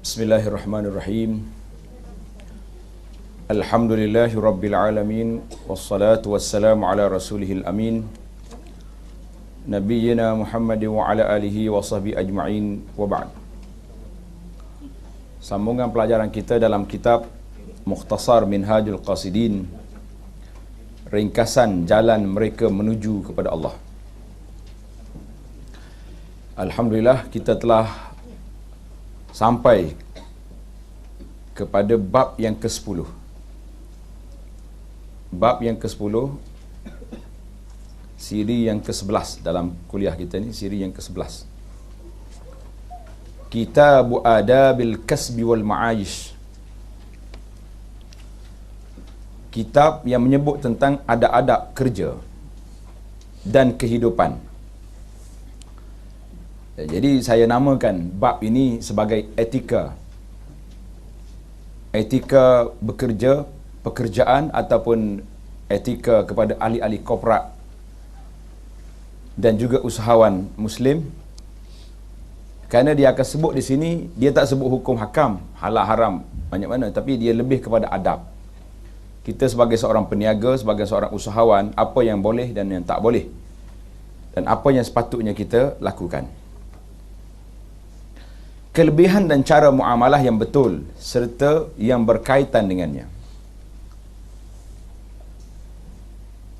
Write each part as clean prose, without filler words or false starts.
Bismillahirrahmanirrahim. Alhamdulillahi rabbil alamin, wassalatu wassalamu ala rasulihil amin, nabiyyina Muhammad wa ala alihi wa sahbihi ajma'in, wa ba'd. Sambungan pelajaran kita dalam kitab Mukhtasar Minhajul Qasidin, ringkasan jalan mereka menuju kepada Allah. Alhamdulillah, kita telah sampai kepada bab yang ke-10. Bab yang ke-10, siri yang ke-11 dalam kuliah kita ni, siri yang ke-11. Kitabu Adabil Kasbi wal Ma'ayish. Kitab yang menyebut tentang adab-adab kerja dan kehidupan. Jadi saya namakan bab ini sebagai etika. Etika bekerja, pekerjaan ataupun etika kepada ahli-ahli korporat dan juga usahawan Muslim. Kerana dia akan sebut di sini, dia tak sebut hukum hakam, halal haram banyak mana, tapi dia lebih kepada adab. Kita sebagai seorang peniaga, sebagai seorang usahawan, apa yang boleh dan yang tak boleh, dan apa yang sepatutnya kita lakukan. Kelebihan dan cara muamalah yang betul serta yang berkaitan dengannya.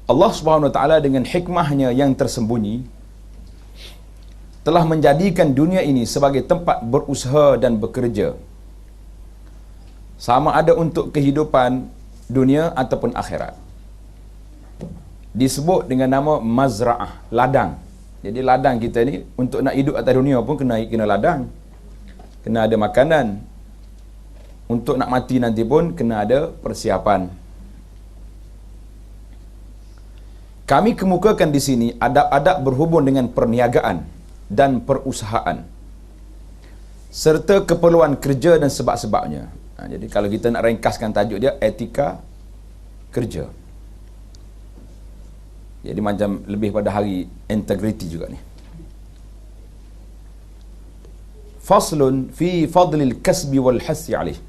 Allah Subhanahu Wa Taala dengan hikmahnya yang tersembunyi telah menjadikan dunia ini sebagai tempat berusaha dan bekerja, sama ada untuk kehidupan dunia ataupun akhirat. Disebut dengan nama mazra'ah, ladang. Jadi ladang kita ni untuk nak hidup atas dunia pun kena ladang. Kena ada makanan. Untuk nak mati nanti pun kena ada persiapan. Kami kemukakan di sini adab-adab berhubung dengan perniagaan dan perusahaan serta keperluan kerja dan sebab-sebabnya. Jadi kalau kita nak ringkaskan tajuk dia, etika kerja. Jadi macam lebih pada hari integriti juga ni. Faslun fi fadlil kasbi wal hassi alih.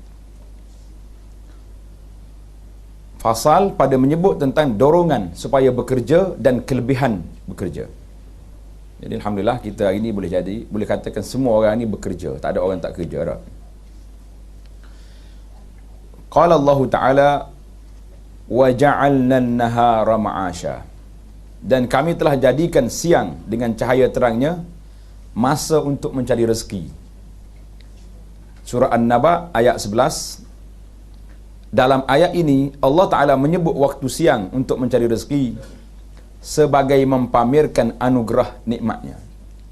Fasal pada menyebut tentang dorongan supaya bekerja dan kelebihan bekerja. Jadi alhamdulillah kita hari ini boleh katakan semua orang ni bekerja, tak ada orang tak kerja dah. Qala Allah Ta'ala wa ja'alna an-nahara ma'asha. Dan kami telah jadikan siang dengan cahaya terangnya masa untuk mencari rezeki. Surah An-Naba ayat 11. Dalam ayat ini Allah Ta'ala menyebut waktu siang untuk mencari rezeki sebagai mempamerkan anugerah nikmatnya.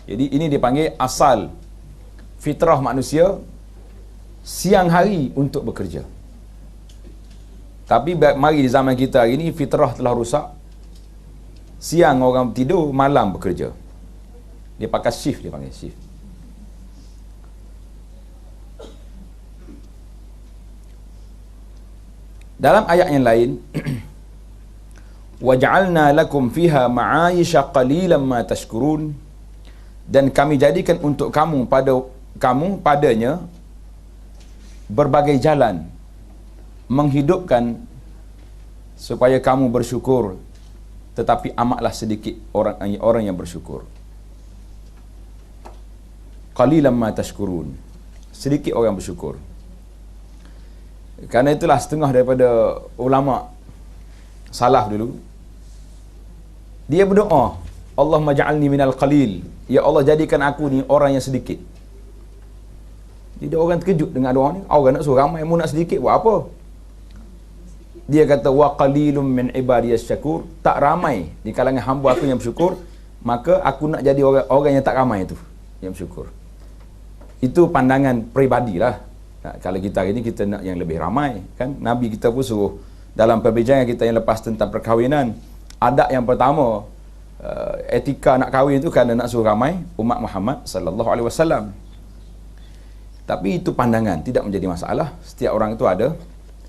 Jadi ini dipanggil asal fitrah manusia, siang hari untuk bekerja. Tapi mari di zaman kita hari ini fitrah telah rusak. Siang orang tidur, malam bekerja. Dia pakai shift, dia panggil shift. Dalam ayat yang lain, وَجَعَلْنَا لَكُمْ فِيهَا مَعَايِشَ قَلِيلًا مَا تَشْكُرُونَ. Dan kami jadikan untuk kamu padanya berbagai jalan menghidupkan supaya kamu bersyukur, tetapi amatlah sedikit orang yang bersyukur. Qalilan ma tashkurun. Sedikit orang bersyukur. Kerana itulah setengah daripada ulama salaf dulu, dia berdoa, Allahumma ja'alni minal qalil. Ya Allah, jadikan aku ni orang yang sedikit. Jadi orang terkejut dengan doa ni. Orang nak suruh ramai, mu nak sedikit buat apa? Dia kata wa qalilum min ibadiyas syakur. Tak ramai di kalangan hamba aku yang bersyukur, maka aku nak jadi orang yang tak ramai itu yang bersyukur. Itu pandangan peribadilah. Kalau kita hari ini kita nak yang lebih ramai, kan? Nabi kita pun suruh dalam perbincangan kita yang lepas tentang perkahwinan, adab yang pertama, etika nak kahwin itu kerana nak suruh ramai umat Muhammad sallallahu alaihi wasallam. Tapi itu pandangan, tidak menjadi masalah. Setiap orang itu ada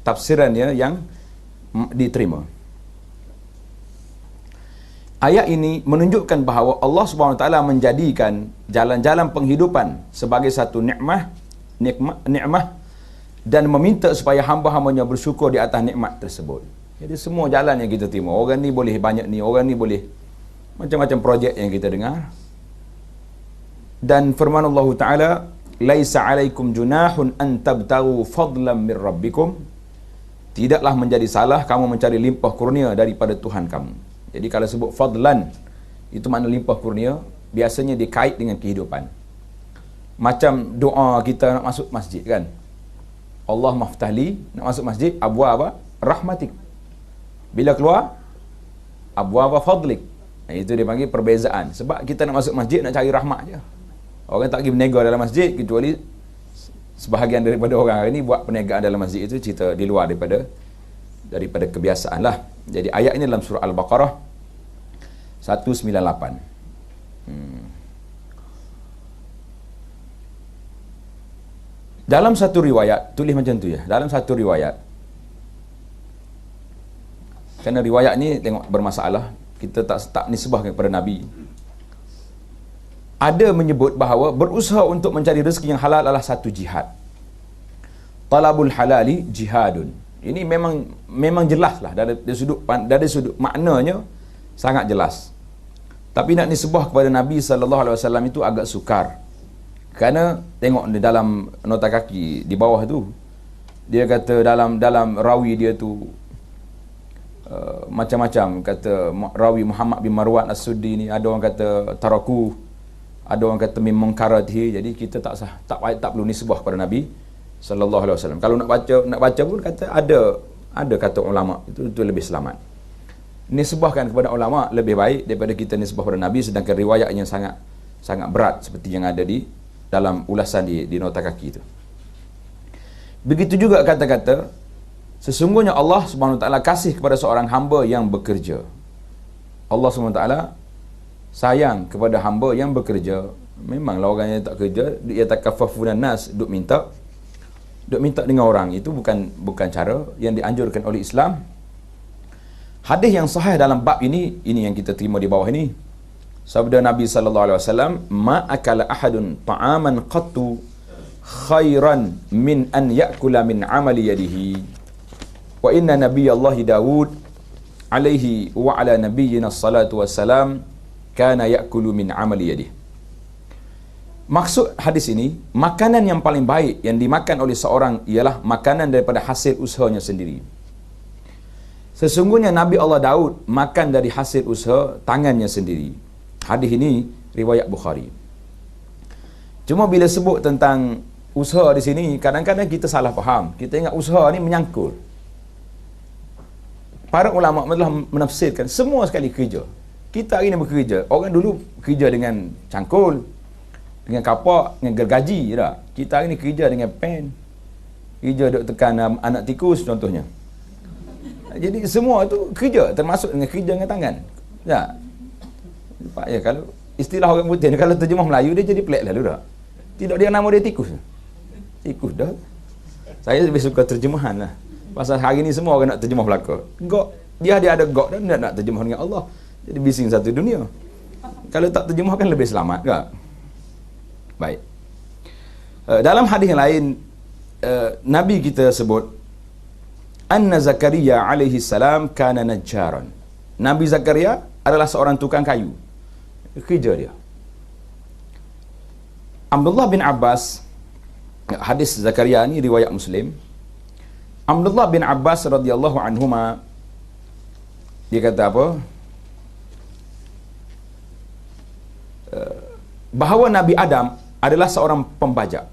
tafsirannya yang diterima. Ayat ini menunjukkan bahawa Allah Subhanahu Wa Taala menjadikan jalan-jalan penghidupan sebagai satu nikmat nikmah dan meminta supaya hamba-hambanya bersyukur di atas nikmat tersebut. Jadi semua jalan yang kita terima, orang ni boleh banyak ni, orang ni boleh macam-macam projek yang kita dengar. Dan firman Allah Ta'ala, laisa alaikum junahun an tabtagu fadlan min rabbikum, tidaklah menjadi salah kamu mencari limpah kurnia daripada Tuhan kamu. Jadi kalau sebut fadlan, itu makna limpah kurnia, biasanya dikait dengan kehidupan. Macam doa kita nak masuk masjid kan, Allah maftahli, nak masuk masjid, abwa apa? Rahmatik. Bila keluar, abwa apa? Fadlik. Itu dia panggil perbezaan. Sebab kita nak masuk masjid, nak cari rahmat je. Orang tak pergi berniaga dalam masjid, kecuali sebahagian daripada orang hari ni buat perniagaan dalam masjid itu cerita di luar daripada kebiasaan lah. Jadi ayat ini dalam surah Al-Baqarah 198. Dalam satu riwayat, tulis macam tu ya. Dalam satu riwayat, kerana riwayat ni tengok bermasalah, kita tak nisbahkan kepada Nabi. Ada menyebut bahawa berusaha untuk mencari rezeki yang halal adalah satu jihad. Talabul halali jihadun. Ini memang jelas lah dari sudut maknanya sangat jelas. Tapi nak nisbah kepada Nabi SAW itu agak sukar. Kerana tengok di dalam nota kaki di bawah tu, dia kata dalam rawi dia tu macam-macam. Kata rawi Muhammad bin Marwan As-Suddi ni, ada orang kata taraku, ada orang kata min munkaratihi. Jadi kita tak perlu nisbah kepada Nabi sallallahu alaihi wasallam. Kalau nak baca pun kata ada kata ulama, itu lebih selamat. Nisbahkan kepada ulama lebih baik daripada kita nisbah kepada Nabi, sedangkan riwayatnya sangat berat seperti yang ada di dalam ulasan di nota kaki itu. Begitu juga kata-kata sesungguhnya Allah Subhanahu Wa Taala kasih kepada seorang hamba yang bekerja. Allah Subhanahu Wa Taala sayang kepada hamba yang bekerja. Memanglah orang yang tak kerja, dia takaffafunan nas, duk minta dengan orang, itu bukan cara yang dianjurkan oleh Islam. Hadis yang sahih dalam bab ini yang kita terima di bawah ini. Sabda Nabi sallallahu alaihi wasallam, ma akala ahadun ta'aman qattu khairan min an ya'kula min amali yadihi. Wa inna nabiyallahi Daud alaihi wa ala nabiyyina salatu wassalam kana ya'kulu min amali yadihi. Maksud hadis ini, makanan yang paling baik yang dimakan oleh seorang ialah makanan daripada hasil usahanya sendiri. Sesungguhnya Nabi Allah Daud makan dari hasil usaha tangannya sendiri. Hadis ini riwayat Bukhari. Cuma bila sebut tentang usaha di sini, kadang-kadang kita salah faham. Kita ingat usaha ni menyangkul. Para ulama telah menafsirkan semua sekali kerja. Kita hari ni bekerja. Orang dulu kerja dengan cangkul, dengan kapak, dengan gergaji tak? Kita hari ni kerja dengan pen. Kerja duk tekan anak tikus contohnya. Jadi semua tu kerja, termasuk dengan kerja dengan tangan. Ya. Ya, kalau istilah orang putih ni, kalau terjemah Melayu dia jadi pelik lalu tak? Tidak, dia nama dia tikus. Tikus dah. Saya lebih suka terjemahan lah. Pasal hari ni semua orang nak terjemah belaka. Gok, dia ada gok dan nak terjemah dengan Allah. Jadi bising satu dunia. Kalau tak terjemah kan lebih selamat tak? Baik. Dalam hadis yang lain, Nabi kita sebut anna Zakaria alaihi salam kana najjaran. Nabi Zakaria adalah seorang tukang kayu. Kerja dia. Abdullah bin Abbas, hadis Zakaria ni riwayat Muslim. Abdullah bin Abbas radhiyallahu anhuma, dia kata apa? Bahawa Nabi Adam adalah seorang pembajak.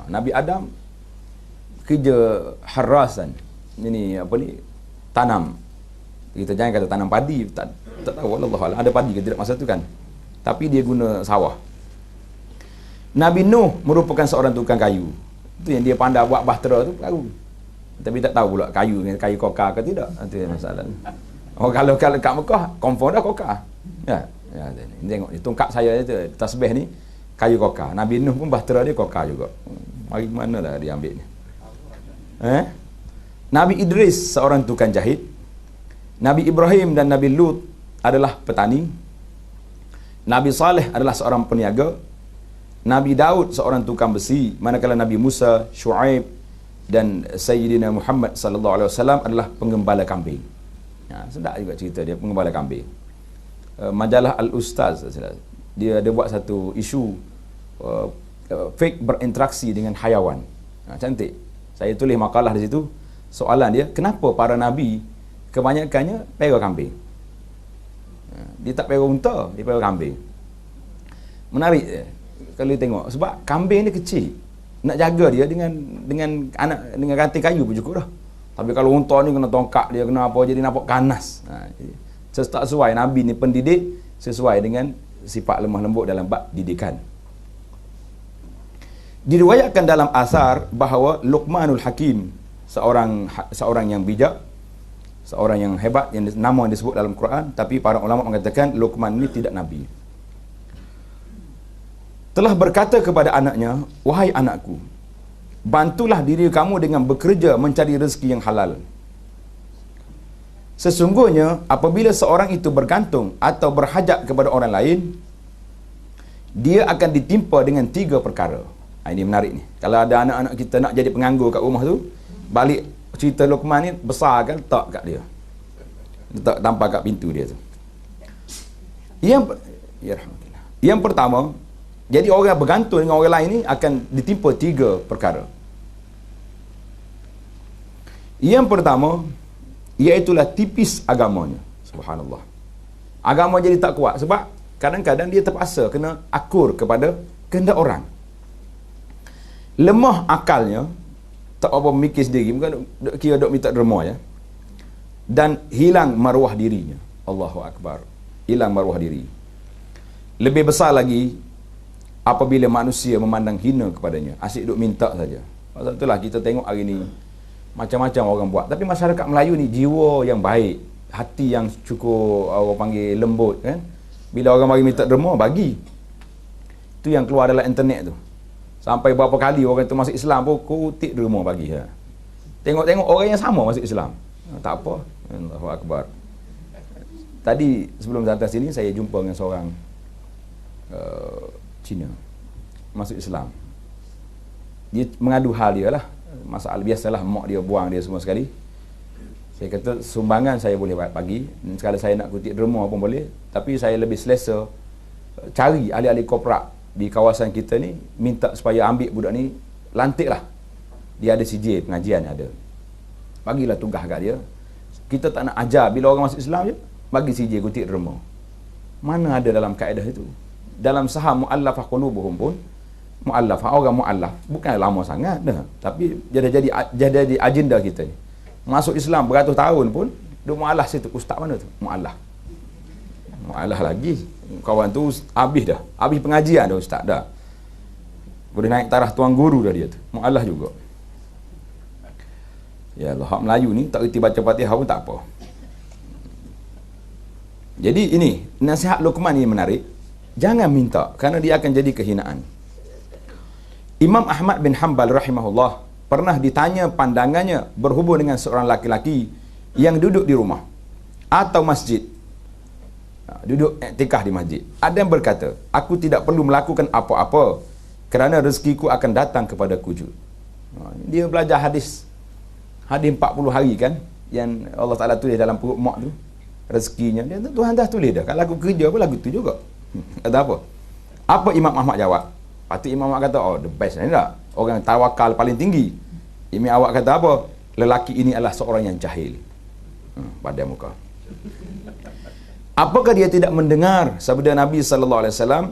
Nabi Adam kerja harasan. Ini apa ni? Tanam. Kita jangan kata tanam padi, tak tahu wallahualam ada padi ke tidak masa tu kan. Tapi dia guna sawah. Nabi Nuh merupakan seorang tukang kayu. Itu yang dia pandai buat bahtera tu baru. Tapi tak tahu pula kayu kokar ke tidak. Itu yang masalah. Oh, kalau kat Mekah confirm dah kokar. Ya, ni tengok ni tongkat saya tu tasbih ni kayu kokar. Nabi Nuh pun bahtera dia kokar juga. Mari manalah dia ambil ni. Nabi Idris seorang tukang jahit. Nabi Ibrahim dan Nabi Lut adalah petani. Nabi Saleh adalah seorang peniaga. Nabi Daud seorang tukang besi, manakala Nabi Musa, Shu'aib dan Sayyidina Muhammad sallallahu alaihi wasallam adalah penggembala kambing. Sedap juga cerita dia penggembala kambing. Majalah Al-Ustaz dia buat satu isu fake berinteraksi dengan hayawan. Cantik. Saya tulis makalah di situ. Soalan dia, kenapa para nabi kebanyakannya pera kambing? Dia tak pera unta, dia pera kambing. Menarik kalau tengok, sebab kambing ni kecil. Nak jaga dia dengan ranting kayu pun cukup dah. Tapi kalau unta ni kena tongkat dia, kena apa, jadi nampak ganas. Tak sesuai. Nabi ni pendidik sesuai dengan sifat lemah lembut dalam bab didikan. Diriwayatkan dalam asar bahawa Luqmanul Hakim, seorang yang bijak, seorang yang hebat, yang nama yang disebut dalam Quran, tapi para ulama mengatakan Luqman ini tidak nabi, telah berkata kepada anaknya, wahai anakku, bantulah diri kamu dengan bekerja mencari rezeki yang halal. Sesungguhnya apabila seorang itu bergantung atau berhajat kepada orang lain, dia akan ditimpa dengan 3 perkara. Ini menarik ni. Kalau ada anak-anak kita nak jadi penganggur kat rumah tu, balik cerita Luqman ni besar kan, letak kat dia. Letak tampar kat pintu dia tu. Yang pertama, jadi orang bergantung dengan orang lain ni akan ditimpa 3 perkara. Yang pertama, iaitulah tipis agamanya. Subhanallah. Agama jadi tak kuat sebab kadang-kadang dia terpaksa kena akur kepada kehendak orang. Lemah akalnya, tak apa mikir sendiri, bukan kira dok minta derma ya. Dan hilang maruah dirinya. Allahu Akbar. Hilang maruah diri. Lebih besar lagi apabila manusia memandang hina kepadanya, asyik duk minta saja. Pasal itulah kita tengok hari ni macam-macam orang buat. Tapi masyarakat Melayu ni jiwa yang baik, hati yang cukup orang panggil lembut kan. Bila orang mari minta derma, bagi. Itu yang keluar dalam internet tu. Sampai berapa kali orang tu masuk Islam pun kutip derma bagi. Tengok-tengok orang yang sama masuk Islam. Tak apa. Allahu Akbar. Tadi sebelum datang sini saya jumpa dengan seorang Cina masuk Islam. Dia mengadu hal dia lah, masalah biasalah, mak dia buang dia semua sekali. Saya kata sumbangan saya boleh bagi, sekali saya nak kutip derma pun boleh, tapi saya lebih selesa cari ahli-ahli korporat di kawasan kita ni, minta supaya ambil budak ni, lantik lah. Dia ada CJ pengajian ada, bagilah tugas kat dia. Kita tak nak ajar bila orang masuk Islam je bagi CJ kutip derma. Mana ada dalam kaedah itu. Dalam saham mu'allafah qulubuhum pun, mu'allafah, orang mu'allaf bukan lama sangat dah, tapi jadi agenda kita ni. Masuk Islam beratus tahun pun dia mu'allaf situ. Ustaz mana tu? Mu'allaf lagi. Kawan tu habis dah, habis pengajian dah ustaz dah, boleh naik taraf tuan guru dah dia tu, mu'allaf juga. Ya Allah, hak Melayu ni tak reti baca Fatihah pun tak apa. Jadi ini nasihat Luqman ni menarik. Jangan minta, kerana dia akan jadi kehinaan. Imam Ahmad bin Hanbal rahimahullah pernah ditanya pandangannya berhubung dengan seorang laki-laki yang duduk di rumah atau masjid, duduk iktikaf di masjid. Ada yang berkata, aku tidak perlu melakukan apa-apa kerana rezekiku akan datang kepadaku juga. Dia belajar hadis 40 hari kan, yang Allah Ta'ala tulis dalam perut mak tu, rezekinya. Dia Tuhan dah tulis dah, kalau aku kerja pun lagu tu juga. Kata apa? Apa Imam Ahmad jawab? Patut Imam Ahmad kata, oh the best ni tak? Orang tawakal paling tinggi. Imam Ahmad kata apa? Lelaki ini adalah seorang yang jahil. Pada muka. Apakah dia tidak mendengar sabda Nabi sallallahu alaihi wasallam,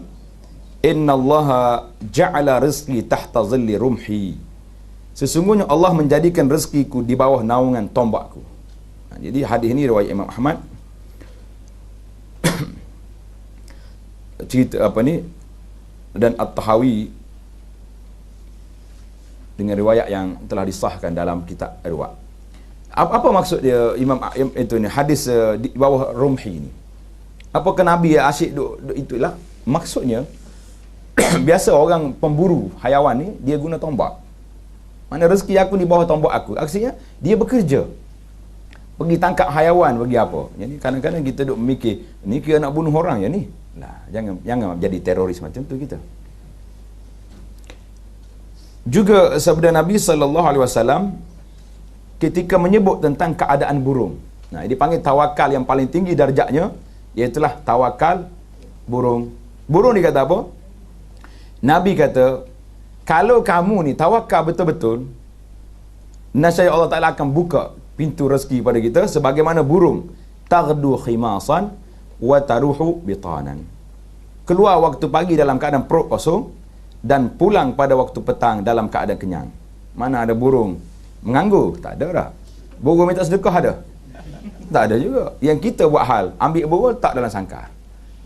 innallaha ja'ala rizqi tahta zilli rumhi. Sesungguhnya Allah menjadikan rezekiku di bawah naungan tombakku. Jadi hadis ini riwayat Imam Ahmad. Cerita apa ni, dan At-Tahawi dengan riwayat yang telah disahkan dalam kitab riwayat. Apa maksud dia Imam itu ni hadis di bawah rumhi ni? Apakah Nabi asyik duk itulah? Maksudnya biasa orang pemburu hayawan ni dia guna tombak. Mana rezeki aku di bawah tombak aku. Aksinya dia bekerja. Pergi tangkap hayawan, bagi apa? Jadi kadang-kadang kita duk memikir, ni kira nak bunuh orang ya ni. Lah, jangan jadi teroris macam tu kita. Juga sabda Nabi SAW ketika menyebut tentang keadaan burung. Nah, dia panggil tawakal yang paling tinggi darjatnya, iaitulah tawakal burung. Burung dia kata apa? Nabi kata, kalau kamu ni tawakal betul-betul, nascaya Allah Ta'ala akan buka pintu rezeki pada kita sebagaimana burung taghdu khimasan wa taruhu bitanan. Keluar waktu pagi dalam keadaan perut kosong dan pulang pada waktu petang dalam keadaan kenyang. Mana ada burung menganggur? Tak ada dah. Burung minta sedekah ada? Tak ada juga. Yang kita buat hal, ambil burung tak dalam sangkar.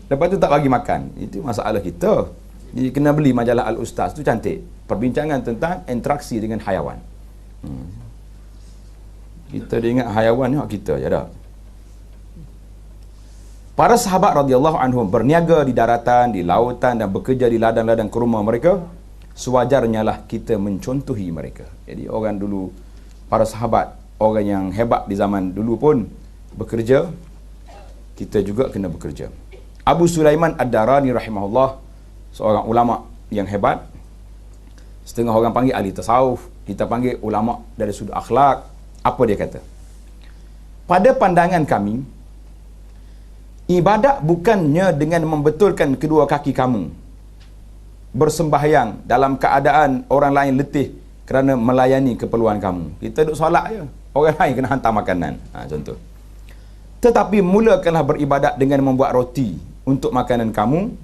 Lepas tu tak bagi makan. Itu masalah kita. Jadi kena beli majalah Al-Ustaz tu cantik. Perbincangan tentang interaksi dengan hayawan. Kita dia ingat hayawan ni hak kita je dah. Para sahabat radhiyallahu anhum berniaga di daratan, di lautan dan bekerja di ladang-ladang kurma mereka. Sewajarnya lah kita mencontohi mereka. Jadi orang dulu, para sahabat, orang yang hebat di zaman dulu pun bekerja, kita juga kena bekerja. Abu Sulaiman Ad-Darani rahimahullah, seorang ulama yang hebat. Setengah orang panggil ahli tasawuf, kita panggil ulama dari sudut akhlak. Apa dia kata? Pada pandangan kami, ibadat bukannya dengan membetulkan kedua kaki kamu bersembahyang dalam keadaan orang lain letih kerana melayani keperluan kamu. Kita duduk solat je, orang lain kena hantar makanan. Contoh. Tetapi mulakanlah beribadat dengan membuat roti untuk makanan kamu.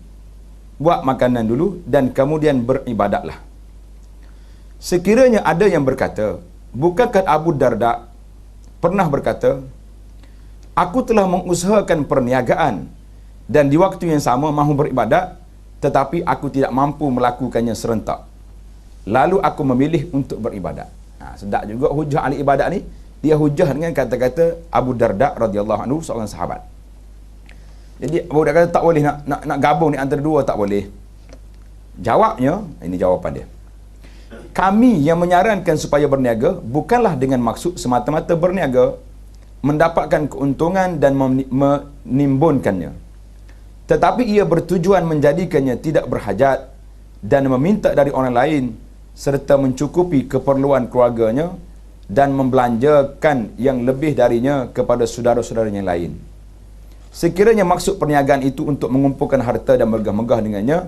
Buat makanan dulu dan kemudian beribadatlah. Sekiranya ada yang berkata, bukankah Abu Darda pernah berkata, aku telah mengusahakan perniagaan dan di waktu yang sama mahu beribadat, tetapi aku tidak mampu melakukannya serentak. Lalu aku memilih untuk beribadat. Sedap juga hujah ahli ibadat ni. Dia hujah dengan kata-kata Abu Darda radhiyallahu anhu, seorang sahabat. Jadi Abu Darda kata tak boleh nak gabung ni antara dua, tak boleh. Jawabnya, ini jawapan dia. Kami yang menyarankan supaya berniaga bukanlah dengan maksud semata-mata berniaga mendapatkan keuntungan dan menimbunkannya, tetapi ia bertujuan menjadikannya tidak berhajat dan meminta dari orang lain serta mencukupi keperluan keluarganya dan membelanjakan yang lebih darinya kepada saudara-saudaranya lain. Sekiranya maksud perniagaan itu untuk mengumpulkan harta dan megah-megah dengannya,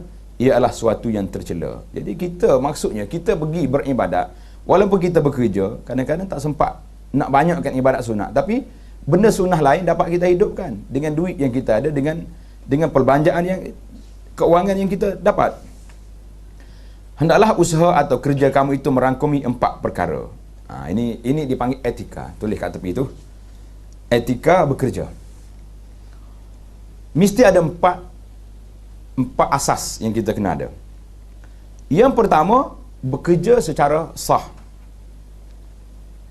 ialah suatu yang tercela. Jadi kita maksudnya kita pergi beribadat, walaupun kita bekerja, kadang-kadang tak sempat nak banyakkan ibadat sunat, tapi benda sunnah lain dapat kita hidupkan dengan duit yang kita ada, dengan perbelanjaan yang, keuangan yang kita dapat. Hendaklah usaha atau kerja kamu itu merangkumi 4 perkara. Ini dipanggil etika. Tulis kat tepi itu. Etika bekerja. Mesti ada 4 asas yang kita kena ada. Yang pertama, bekerja secara sah.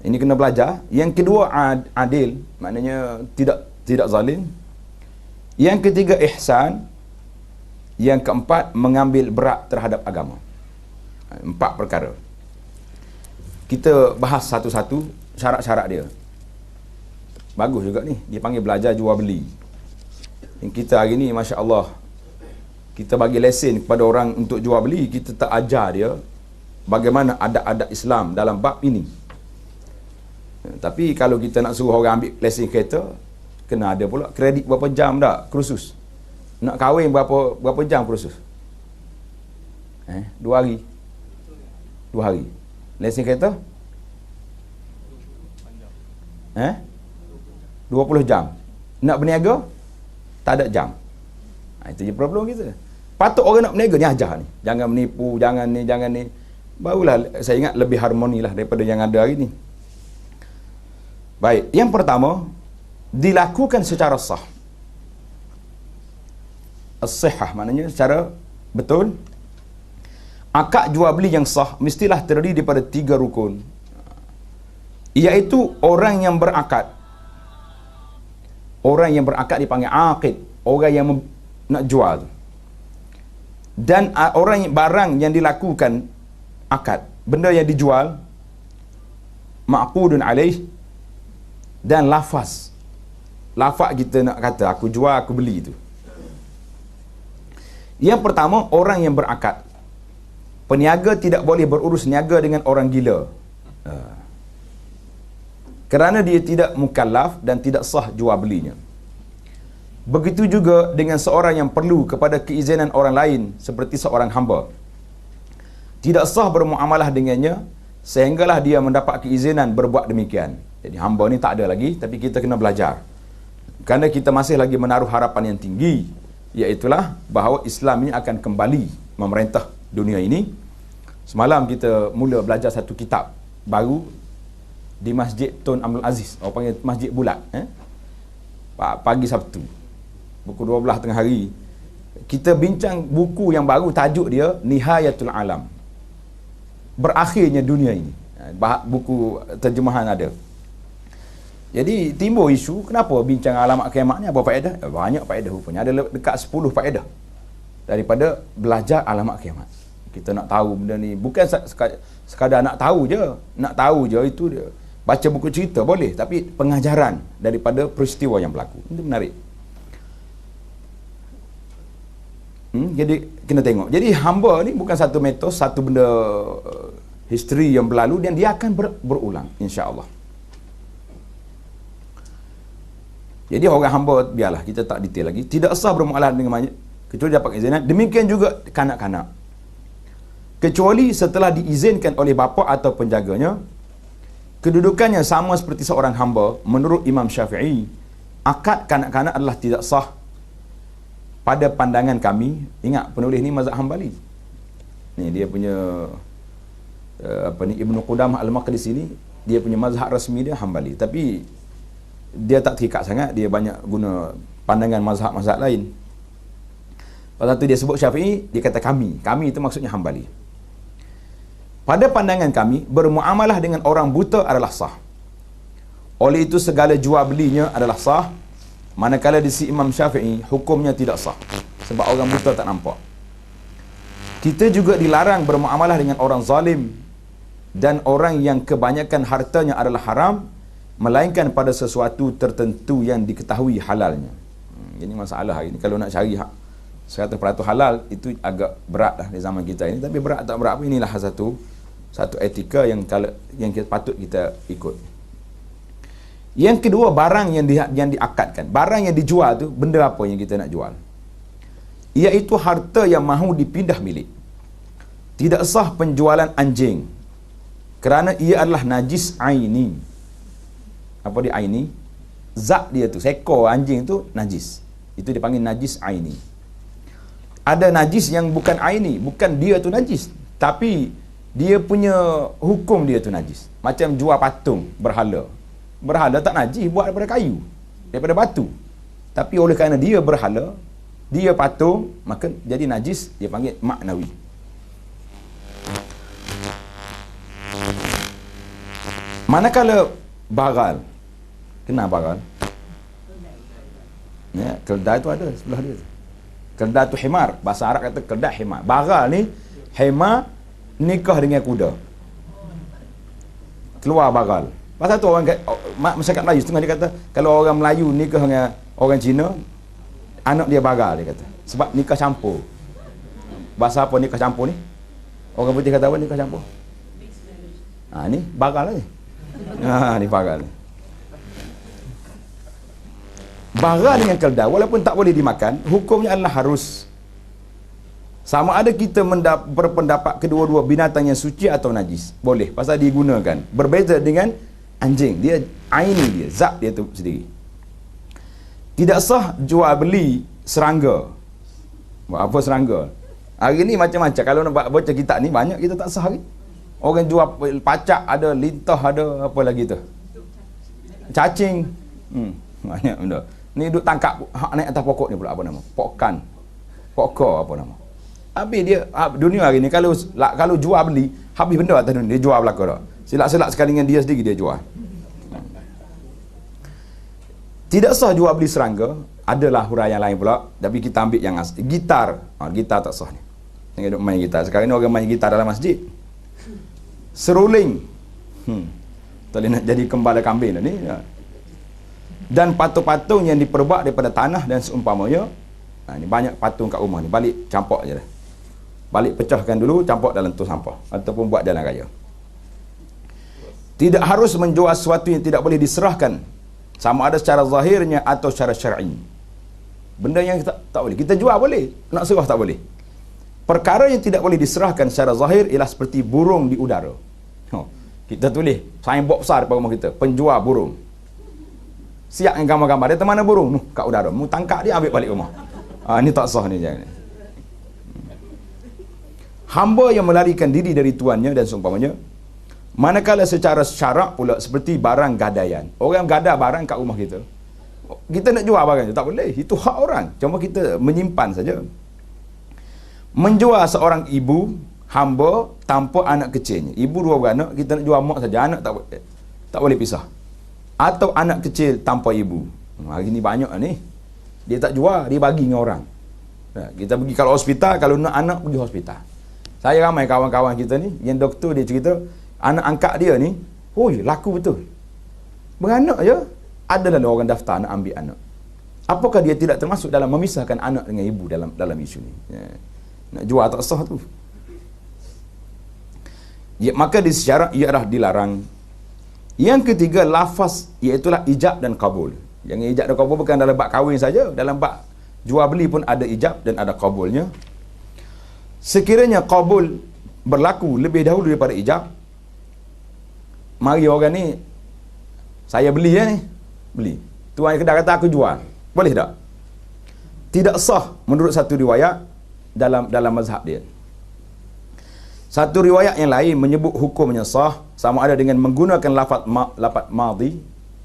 Ini kena belajar. Yang kedua, adil, maknanya tidak zalim. Yang ketiga, ihsan. Yang keempat, mengambil berat terhadap agama. 4 perkara. Kita bahas satu-satu syarat-syarat dia. Bagus juga ni. Dia panggil belajar jual beli. Yang kita hari ni, Masya Allah, kita bagi lesen kepada orang untuk jual beli, kita tak ajar dia bagaimana adat-adat Islam dalam bab ini. Tapi kalau kita nak suruh orang ambil lesen kereta, kena ada pula kredit berapa jam dah kursus. Nak kahwin berapa jam kursus? 2 hari. 2 hari. Lesen kereta? 20 jam. Nak berniaga? Tak ada jam. Itu je problem kita. Patut orang nak berniaga ni ajar ni. Jangan menipu, jangan ni. Barulah saya ingat lebih harmoni lah daripada yang ada hari ni. Baik, yang pertama, dilakukan secara sah. As-sihah maknanya secara betul. Akad jual beli yang sah mestilah terdiri daripada 3 rukun. Iaitu orang yang berakad. Orang yang berakad dipanggil aqid. Orang yang nak jual. Dan orang barang yang dilakukan akad, benda yang dijual, ma'qudun alaih, dan lafaz kita nak kata aku jual, aku beli tu. Yang pertama, orang yang berakad. Peniaga tidak boleh berurus niaga dengan orang gila. Kerana dia tidak mukallaf dan tidak sah jual belinya. Begitu juga dengan seorang yang perlu kepada keizinan orang lain seperti seorang hamba. Tidak sah bermuamalah dengannya sehinggalah dia mendapat keizinan berbuat demikian. Jadi hamba ni tak ada lagi, tapi kita kena belajar. Kerana kita masih lagi menaruh harapan yang tinggi, iaitulah bahawa Islam ini akan kembali memerintah dunia ini. Semalam kita mula belajar satu kitab baru di Masjid Tun Abdul Aziz, orang panggil Masjid Bulat, pagi Sabtu pukul 12 tengah hari. Kita bincang buku yang baru, tajuk dia Nihayatul Alam, berakhirnya dunia ini. Buku terjemahan ada. Jadi timbul isu, kenapa bincang alamat kiamat ni, apa faedah? Banyak faedah rupanya, ada dekat 10 faedah daripada belajar alamat kiamat. Kita nak tahu benda ni, bukan sekadar nak tahu je. Nak tahu je itu dia. Baca buku cerita boleh, tapi pengajaran daripada peristiwa yang berlaku. Itu menarik. Jadi kena tengok. Jadi hamba ni bukan satu mitos, satu benda history yang berlalu, dan dia akan berulang insya-Allah. Jadi orang hamba, biarlah kita tak detail lagi, tidak sah bermuamalah dengan mayit kecuali dapat izinan. Demikian juga kanak-kanak, kecuali setelah diizinkan oleh bapa atau penjaganya. Kedudukannya sama seperti seorang hamba. Menurut Imam Syafi'i, akad kanak-kanak adalah tidak sah pada pandangan kami. Ingat, penulis ni mazhab Hambali. Ni dia punya Ibnu Qudamah Al-Maqdisi ni, dia punya mazhab rasmi dia Hambali. Tapi dia tak terikat sangat, dia banyak guna pandangan mazhab-mazhab lain. Pasal tu dia sebut Syafi'i, dia kata kami. Kami itu maksudnya Hambali. Pada pandangan kami, bermuamalah dengan orang buta adalah sah. Oleh itu segala jual belinya adalah sah. Manakala di sisi Imam Syafi'i, hukumnya tidak sah. Sebab orang buta tak nampak. Kita juga dilarang bermuamalah dengan orang zalim dan orang yang kebanyakan hartanya adalah haram, melainkan pada sesuatu tertentu yang diketahui halalnya. Ini masalah hari ini. Kalau nak cari 100% halal, itu agak berat dah di zaman kita ini. Tapi berat tak berat, inilah satu etika yang kita patut kita ikut. Yang kedua, barang yang diakadkan. Barang yang dijual tu, benda apa yang kita nak jual? Iaitu harta yang mahu dipindah milik. Tidak sah penjualan anjing, kerana ia adalah najis aini. Apa dia aini? Zat dia tu, seekor anjing tu najis. Itu dipanggil najis aini. Ada najis yang bukan aini, bukan dia tu najis, tapi dia punya hukum dia tu najis. Macam jual patung berhala. Berhala tak najis, buat daripada kayu, daripada batu. Tapi oleh kerana dia berhala, dia patung, maka jadi najis, dia panggil maknawi. Manakala bagal, kenal bagal? Ya, keldai tu ada sebelah dia. Keldai tu himar, bahasa Arab kata keldai himar. Bagal ni himar nikah dengan kuda. Keluar bagal. Pasal tu orang masyarakat Melayu setengah dia kata kalau orang Melayu nikah dengan orang Cina, anak dia bagal, dia kata. Sebab nikah campur. Bahasa apa nikah campur ni? Orang putih kata apa nikah campur? Ni bagal ni. Ni bagal ni. Bara dengan keldai walaupun tak boleh dimakan, hukumnya adalah harus. Sama ada kita berpendapat kedua-dua binatang yang suci atau najis, boleh, pasal digunakan. Berbeza dengan anjing, dia aini dia, zat dia tu sendiri. Tidak sah jual beli serangga. Buat apa serangga? Hari ni macam-macam. Kalau nak baca kitab ni, banyak kita tak sah hari. Orang jual pacak, ada lintah, ada apa lagi tu, cacing, banyak benda. Ni duk tangkap hak naik atas pokok ni pula, apa nama? Pokkan. Pokok apa nama? Habis dia dunia hari ni kalau jual beli, habis benda atas dunia, dia jual belaka dah. Silap-silap sekali dengan dia sendiri dia jual. Tidak sah jual beli serangga. Adalah huraian lain pula, tapi kita ambil yang asli. Gitar. Gitar tak sah ni. Jangan duk main gitar. Sekarang ni orang main gitar dalam masjid. Seruling. Tak boleh nak jadi kembala kambing dah ni. Dan patung-patung yang diperbuat daripada tanah dan seumpamanya. Ni banyak patung kat rumah ni, balik campak je dah. balik pecahkan dulu, campur dalam tu sampah ataupun buat jalan raya. Tidak harus menjual sesuatu yang tidak boleh diserahkan, sama ada secara zahirnya atau secara syar'i. Benda yang tak boleh kita jual boleh, nak serah tak boleh. Perkara yang tidak boleh diserahkan secara zahir ialah seperti burung di udara. Kita tulis signboard besar depan rumah kita, penjual burung. Siap dengan gambar-gambar, dia mana burung? Nuh, kat udara. Mu tangkap dia, ambil balik rumah. Ini tak sah ni, jangan. Hamba yang melarikan diri dari tuannya dan seumpamanya, manakala secara syarak pula seperti barang gadaian. Orang gadah barang kat rumah kita, kita nak jual barang tu tak boleh, itu hak orang, cuma kita menyimpan saja. Menjual seorang ibu hamba tanpa anak kecilnya. Ibu dua beranak, kita nak jual mak saja, anak tak boleh pisah. Atau anak kecil tanpa ibu. Hari ni banyak ni, dia tak jual, dia bagi dengan orang. Kita pergi kalau hospital, kalau nak anak pergi hospital. Saya ramai kawan-kawan kita ni, yang doktor dia cerita, anak angkat dia ni, laku betul. Beranak je, adalah orang daftar nak ambil anak. Apakah dia tidak termasuk dalam memisahkan anak dengan ibu dalam isu ni? Nak jual tak sah tu. Maka di secara ia adalah dilarang. Yang ketiga, lafaz, iaitulah ijab dan kabul. Yang ijab dan kabul bukan dalam bab kahwin saja, dalam bab jual beli pun ada ijab dan ada kabulnya. Sekiranya kabul berlaku lebih dahulu daripada ijab, mari orang ni, saya beli ni, beli. Tuan kedai kata aku jual. Boleh tak? Tidak sah menurut satu riwayat dalam mazhab dia. Satu riwayat yang lain menyebut hukumnya sah sama ada dengan menggunakan lafaz madhi,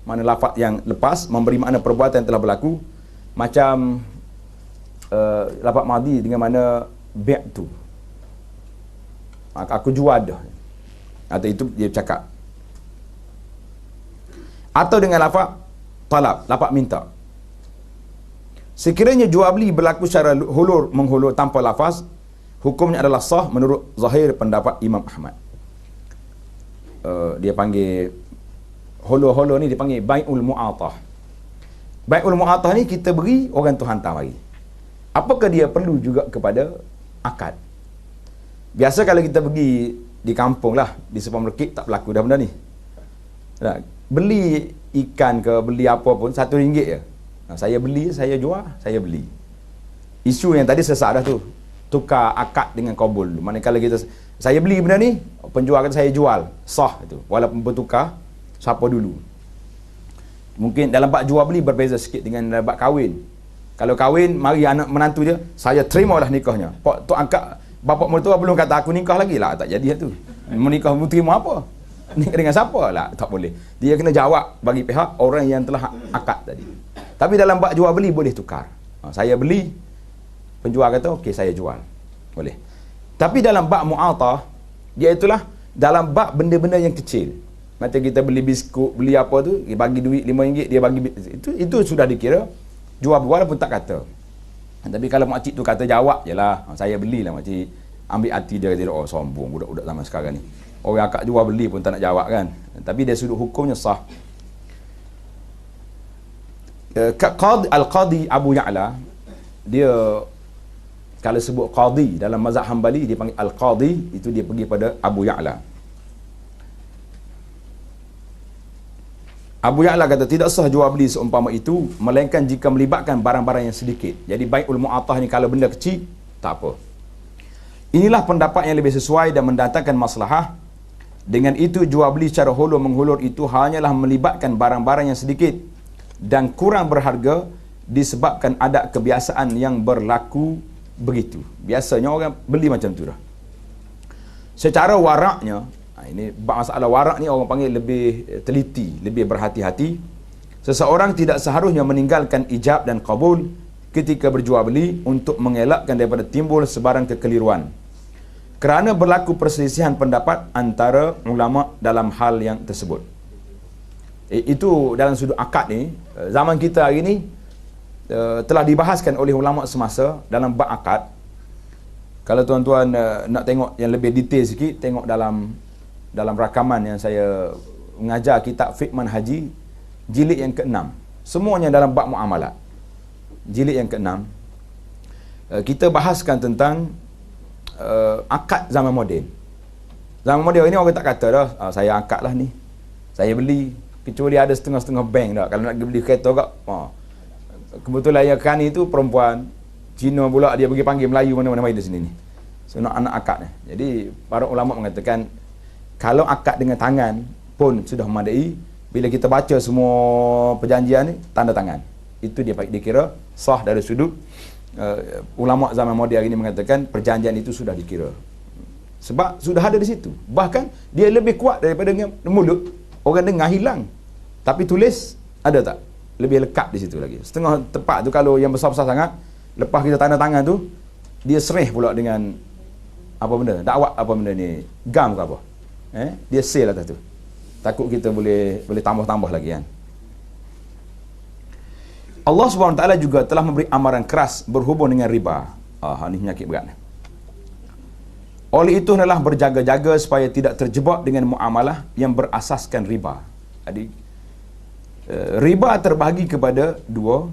mana lafaz yang lepas memberi makna perbuatan yang telah berlaku, macam lafaz madhi dengan mana bi'tu, aku jual dah, atau itu dia cakap, atau dengan lafaz talab, lafaz minta. Sekiranya jual beli berlaku secara hulur menghulur tanpa lafaz, hukumnya adalah sah menurut zahir pendapat Imam Ahmad. Dia panggil hulur-hulur ni, dia panggil bai'ul mu'atah. Bai'ul mu'atah ni kita beri, orang tu hantar mari. Apakah dia perlu juga kepada akad? Biasa kalau kita pergi di kampung lah, di supermarket tak berlaku dah benda ni. Beli ikan ke, beli apa pun, RM1 je. Saya beli, saya jual, saya beli. Isu yang tadi sesat dah tu. Tukar akad dengan kabul. Manakala kita, saya beli benda ni, penjual kata saya jual, sah itu. Walaupun bertukar siapa dulu. Mungkin dalam bab jual beli berbeza sikit dengan dalam bab kahwin. Kalau kahwin, mari anak menantu dia, saya terimalah nikahnya. Pak tok angkat, bapak mertua belum kata aku nikah lagi lah, tak jadi tu. Menikah terima apa? Nikah dengan siapa lah? Tak boleh. Dia kena jawab bagi pihak orang yang telah akad tadi. Tapi dalam bab jual beli boleh tukar. Saya beli, penjual kata okey saya jual, boleh. Tapi dalam bab mu'atah, dia itulah dalam bab benda-benda yang kecil, macam kita beli biskut, beli apa tu, dia bagi duit RM5, dia bagi itu sudah dikira jual beli, walaupun tak kata. Tapi kalau makcik tu kata jawab je lah, saya belilah, makcik ambil hati dia, kata oh sombong budak-budak zaman sekarang ni, orang akak jual beli pun tak nak jawab kan. Tapi dia sudut hukumnya sah. Al-Qadi Abu Ya'la, dia kalau sebut qadi dalam mazhab Hambali, dia panggil Al-Qadi, itu dia pergi pada Abu Ya'la. Abu Ya'la kata tidak sah jual beli seumpama itu, melainkan jika melibatkan barang-barang yang sedikit. Jadi bai'ul mu'atah ni kalau benda kecil, tak apa. Inilah pendapat yang lebih sesuai dan mendatangkan maslahah. Dengan itu jual beli secara hulur menghulur itu hanyalah melibatkan barang-barang yang sedikit dan kurang berharga disebabkan adat kebiasaan yang berlaku begitu. Biasanya orang beli macam tu dah. Secara waraknya, ini masalah warak ni orang panggil lebih teliti, lebih berhati-hati. Seseorang tidak seharusnya meninggalkan ijab dan kabul ketika berjual beli untuk mengelakkan daripada timbul sebarang kekeliruan, kerana berlaku perselisihan pendapat antara ulama dalam hal yang tersebut. Itu dalam sudut akad ni, zaman kita hari ni telah dibahaskan oleh ulama semasa dalam bab akad. Kalau tuan-tuan nak tengok yang lebih detail sikit, tengok dalam rakaman yang saya mengajar kitab Fiqh Manhaji jilid yang ke-6. Semuanya dalam bab muamalat. Jilid yang ke-6. Kita bahaskan tentang akad zaman moden. Zaman moden ini orang tak kata dah, saya akad lah ni, saya beli, kecuali ada setengah-setengah bank dah. Kalau nak beli kereta kat, kebetulan yang kan itu perempuan Cina pula, dia pergi panggil Melayu mana-mana main di sini ni. So nak anak akad ni. Jadi para ulama mengatakan kalau akad dengan tangan pun sudah memadai, bila kita baca semua perjanjian ni tanda tangan, itu dia dikira sah dari sudut ulama zaman moden hari ini mengatakan perjanjian itu sudah dikira. Sebab sudah ada di situ. Bahkan dia lebih kuat daripada dengan mulut. Orang dengar hilang. Tapi tulis ada tak? Lebih lekat di situ lagi. Setengah tempat tu kalau yang besar-besar sangat, lepas kita tanda tangan tu, dia serih pula dengan apa benda? Dakwat apa benda ni? Gam ke apa? Dia seal atas tu. Takut kita boleh tambah-tambah lagi kan. Allah SWT juga telah memberi amaran keras berhubung dengan riba. Ini penyakit berat. Oleh itu adalah berjaga-jaga supaya tidak terjebak dengan muamalah yang berasaskan riba. Jadi riba terbahagi kepada dua.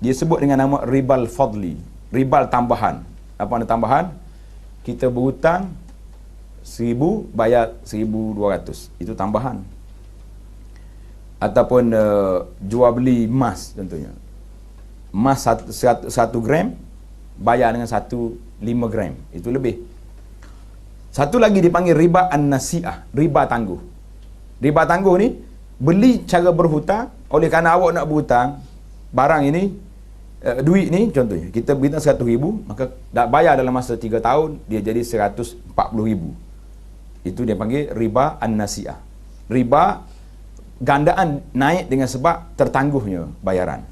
Dia sebut dengan nama ribal fadli, ribal tambahan. Apa makna tambahan? Kita berhutang 1,000 bayar 1,200. Itu tambahan. Ataupun jual beli emas contohnya. Emas 1 gram bayar dengan 5 gram. Itu lebih. Satu lagi dipanggil riba an-nasi'ah, riba tangguh. Riba tangguh ni beli cara berhutang, oleh kerana awak nak berhutang barang ini, duit ni contohnya kita berhutang 100,000, maka dah bayar dalam masa 3 tahun dia jadi 140,000. Itu dia panggil riba an-nasi'ah. Riba gandaan naik dengan sebab tertangguhnya bayaran.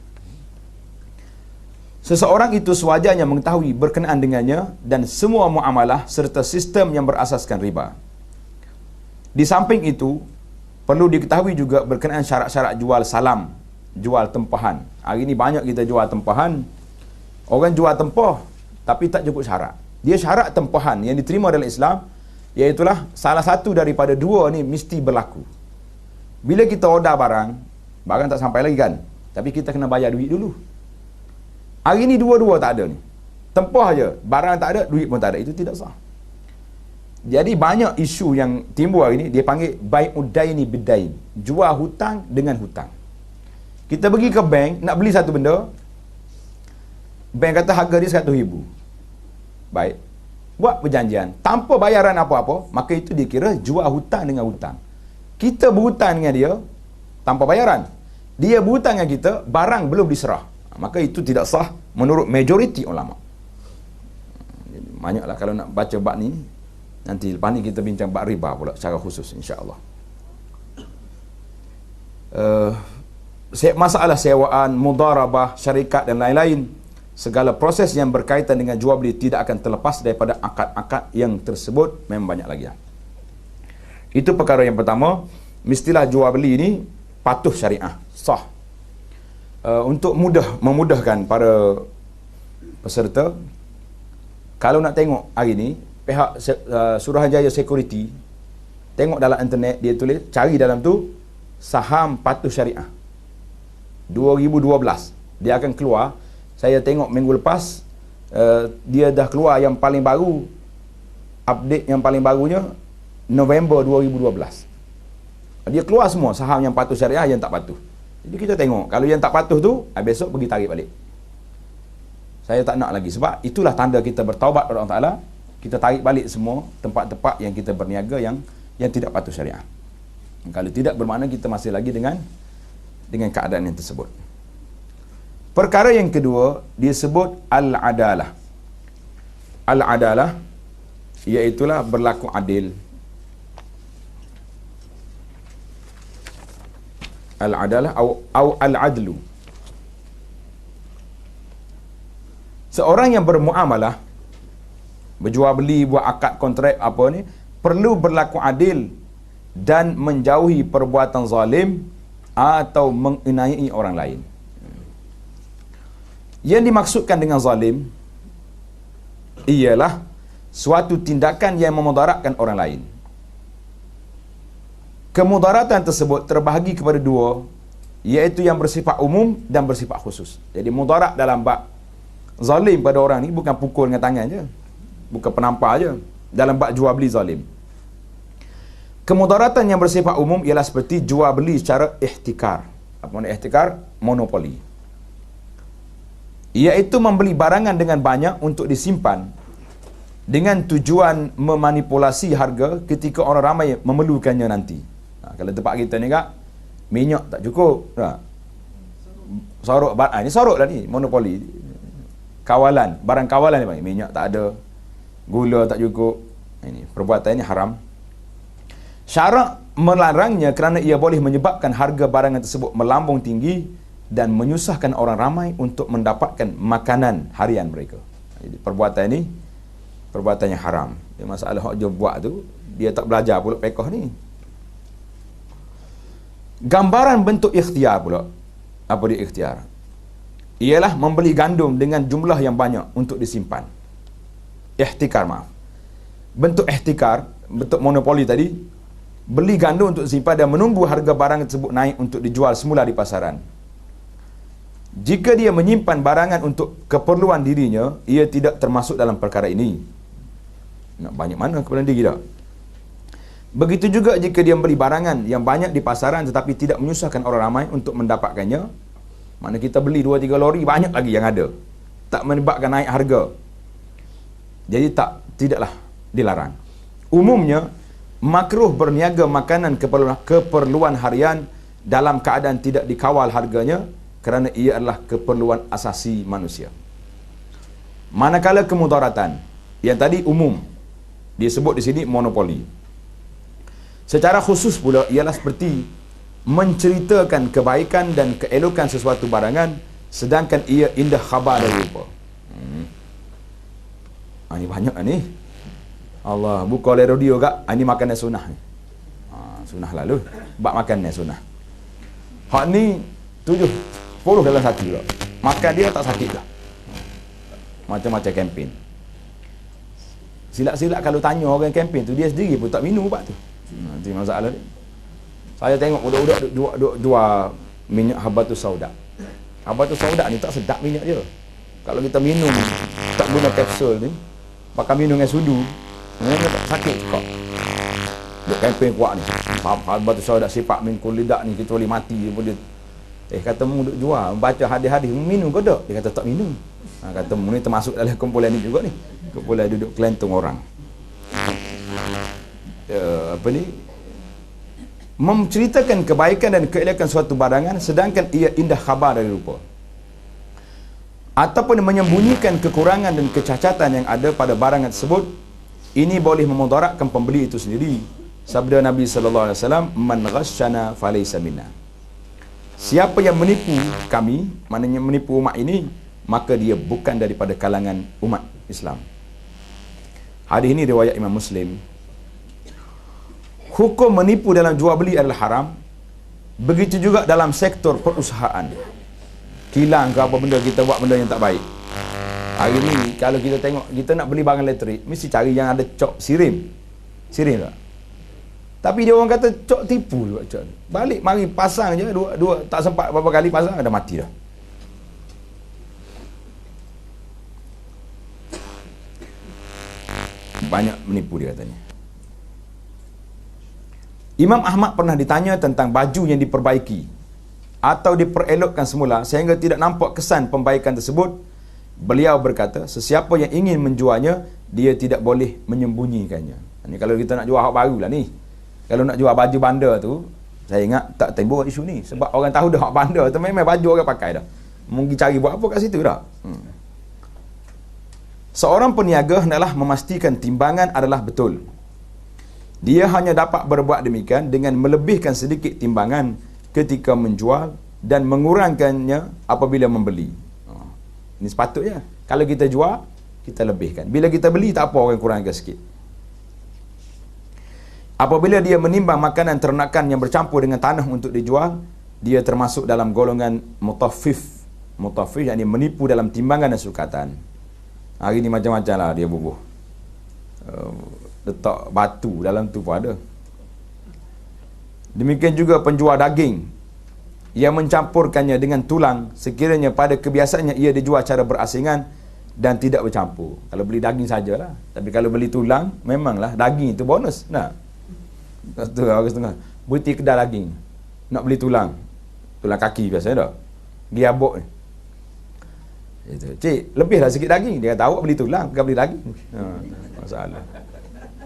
Seseorang itu sewajarnya mengetahui berkenaan dengannya dan semua muamalah serta sistem yang berasaskan riba. Di samping itu, perlu diketahui juga berkenaan syarat-syarat jual salam, jual tempahan. Hari ini banyak kita jual tempahan. Orang jual tempah tapi tak cukup syarat. Dia syarat tempahan yang diterima dalam Islam, iaitulah salah satu daripada dua ni mesti berlaku. Bila kita order barang tak sampai lagi kan, tapi kita kena bayar duit dulu. Hari ni dua-dua tak ada ni. Tempah je, barang tak ada, duit pun tak ada. Itu tidak sah. Jadi banyak isu yang timbul hari ni, dia panggil bai'ud daini bidain. Jual hutang dengan hutang. Kita pergi ke bank, nak beli satu benda, bank kata harga dia 100,000. Baik. Buat perjanjian. Tanpa bayaran apa-apa, maka itu dikira jual hutang dengan hutang. Kita berhutang dengan dia, tanpa bayaran. Dia berhutang dengan kita, barang belum diserah. Maka itu tidak sah menurut majoriti ulama. Banyaklah kalau nak baca bab ni, nanti lepas ni kita bincang bab riba pula secara khusus insya-Allah. Masalah sewaan, mudarabah, syarikat dan lain-lain, segala proses yang berkaitan dengan jual beli tidak akan terlepas daripada akad-akad yang tersebut. Memang banyak lagi. Itu perkara yang pertama. Mestilah jual beli ini patuh syariah, sah. Untuk memudahkan para peserta, kalau nak tengok hari ni, pihak Suruhanjaya Security, tengok dalam internet, dia tulis, cari dalam tu saham patuh syariah 2012, dia akan keluar. Saya tengok minggu lepas, dia dah keluar yang paling baru, update yang paling barunya November 2012. Dia keluar semua saham yang patuh syariah, yang tak patuh. Jadi kita tengok, kalau yang tak patuh tu, besok pergi tarik balik. Saya tak nak lagi, sebab itulah tanda kita bertaubat kepada Allah Ta'ala. Kita tarik balik semua tempat-tempat yang kita berniaga yang tidak patuh syariah. Kalau tidak, bermakna kita masih lagi dengan keadaan yang tersebut. Perkara yang kedua, dia sebut al-adalah. Al-adalah, iaitulah berlaku adil. Al-adalah atau al-adlu. Seorang yang bermuamalah, berjual beli, buat akad kontrak apa ni, perlu berlaku adil dan menjauhi perbuatan zalim atau menganiaya orang lain. Yang dimaksudkan dengan zalim ialah suatu tindakan yang memudaratkan orang lain. Kemudaratan tersebut terbahagi kepada dua, iaitu yang bersifat umum dan bersifat khusus. Jadi mudarat dalam bab zalim pada orang ni bukan pukul dengan tangan je. bukan penampar aja. Dalam bab jual beli zalim. Kemudaratan yang bersifat umum ialah seperti jual beli secara ihtikar. Apa makna ihtikar? Monopoli. Iaitu membeli barangan dengan banyak untuk disimpan dengan tujuan memanipulasi harga ketika orang ramai memerlukannya nanti. Kalau tempat kita ni kak, minyak tak cukup. Sorok, ini sorok lah ni, monopoli. Kawalan, barang kawalan ni, minyak tak ada, gula tak cukup. Ini perbuatan ini haram. Syarak melarangnya kerana ia boleh menyebabkan harga barangan tersebut melambung tinggi dan menyusahkan orang ramai untuk mendapatkan makanan harian mereka. Jadi perbuatan ini perbuatan yang haram. Dia masalah hak dia buat tu, dia tak belajar pula fiqh ni. Gambaran bentuk ikhtiar pula. Apa dia ikhtiar? Ialah membeli gandum dengan jumlah yang banyak untuk disimpan. Ihtikar, maaf. Bentuk ihtikar, bentuk monopoli tadi, beli gandum untuk simpan dan menunggu harga barang tersebut naik untuk dijual semula di pasaran. Jika dia menyimpan barangan untuk keperluan dirinya, ia tidak termasuk dalam perkara ini. Nak banyak mana keperluan diri tak? Begitu juga jika dia membeli barangan yang banyak di pasaran tetapi tidak menyusahkan orang ramai untuk mendapatkannya. Mana kita beli 2-3 lori, banyak lagi yang ada. Tak menyebabkan naik harga. Jadi tidaklah dilarang. Umumnya, makruh berniaga makanan keperluan harian dalam keadaan tidak dikawal harganya kerana ia adalah keperluan asasi manusia. Manakala kemudaratan yang tadi umum, disebut di sini monopoli. Secara khusus pula ialah seperti menceritakan kebaikan dan keelokan sesuatu barangan sedangkan ia indah khabar dari rupa. Ini banyak ni. Allah, buka oleh radio kak, ini makanan sunnah ni. Sunnah lalu. Bak makan ni sunnah. Hak ni 70 dalam 1 pula. Makan dia tak sakit dah. Macam-macam kempen. Silap-silap kalau tanya orang kempen tu, dia sendiri pun tak minum ubat tu. Itu masalah dia. Saya tengok budak-budak dua minyak habatus sauda. Habatus sauda ni tak sedap minyak dia. Kalau kita minum, tak guna kapsul ni, pakai minum dengan sudu, dia tak sakit kok. Dia kempen kuat ni. Habatus sauda sifat min kulidak ni, kita boleh mati pun dia. Kata mu duk jual, baca hadis-hadis, minum ke tak? Dia kata tak minum. Kata mu ni termasuk dalam kumpulan ni juga ni. Kumpulan duduk kelentung orang. Apa ni? Menceritakan kebaikan dan keelekan suatu barangan sedangkan ia indah khabar dari rupa. Ataupun menyembunyikan kekurangan dan kecacatan yang ada pada barangan tersebut, ini boleh memudaratkan pembeli itu sendiri. Sabda Nabi sallallahu alaihi wasallam, "Man ghasyana falaysa minna." Siapa yang menipu kami, maknanya menipu umat ini, maka dia bukan daripada kalangan umat Islam. Hadis ini riwayat Imam Muslim. Hukum menipu dalam jual beli adalah haram. Begitu juga dalam sektor perusahaan. Kilang ke apa benda, kita buat benda yang tak baik. Hari ni kalau kita tengok, kita nak beli barang elektrik, mesti cari yang ada cok sirim. Sirim tak? Tapi dia orang kata cok tipu juga cok. Balik mari pasang je, dua tak sempat berapa kali pasang dah mati dah. Banyak menipu dia katanya. Imam Ahmad pernah ditanya tentang baju yang diperbaiki atau diperelokkan semula sehingga tidak nampak kesan pembaikan tersebut. Beliau berkata, sesiapa yang ingin menjualnya, dia tidak boleh menyembunyikannya. Ini kalau kita nak jual hak baru lah ni. Kalau nak jual baju bandar tu, saya ingat tak timbul isu ni. Sebab orang tahu dah hak bandar tu memang baju orang pakai dah. Mungkin cari buat apa kat situ dah. Seorang peniaga hendaklah memastikan timbangan adalah betul. Dia hanya dapat berbuat demikian dengan melebihkan sedikit timbangan ketika menjual dan mengurangkannya apabila membeli. Ini sepatutnya. Kalau kita jual, kita lebihkan. Bila kita beli, tak apa orang kurangkan sikit. Apabila dia menimbang makanan ternakan yang bercampur dengan tanah untuk dijual, dia termasuk dalam golongan mutaffif. Mutaffif yang menipu dalam timbangan dan sukatan. Hari ni macam-macam lah dia bubuh. Letak batu dalam tu pun ada. Demikian juga penjual daging yang mencampurkannya dengan tulang sekiranya pada kebiasaannya ia dijual cara berasingan, dan tidak bercampur. Kalau beli daging sajalah. Tapi kalau beli tulang, memanglah daging itu bonus. Nah. Tu harga setengah. Berhenti kedai daging. Nak beli tulang. Tulang kaki biasanya dah. Giabok ni. Itu. Cik, lebihlah sikit daging. Dia kata awak beli tulang, bukan beli daging. Masalah.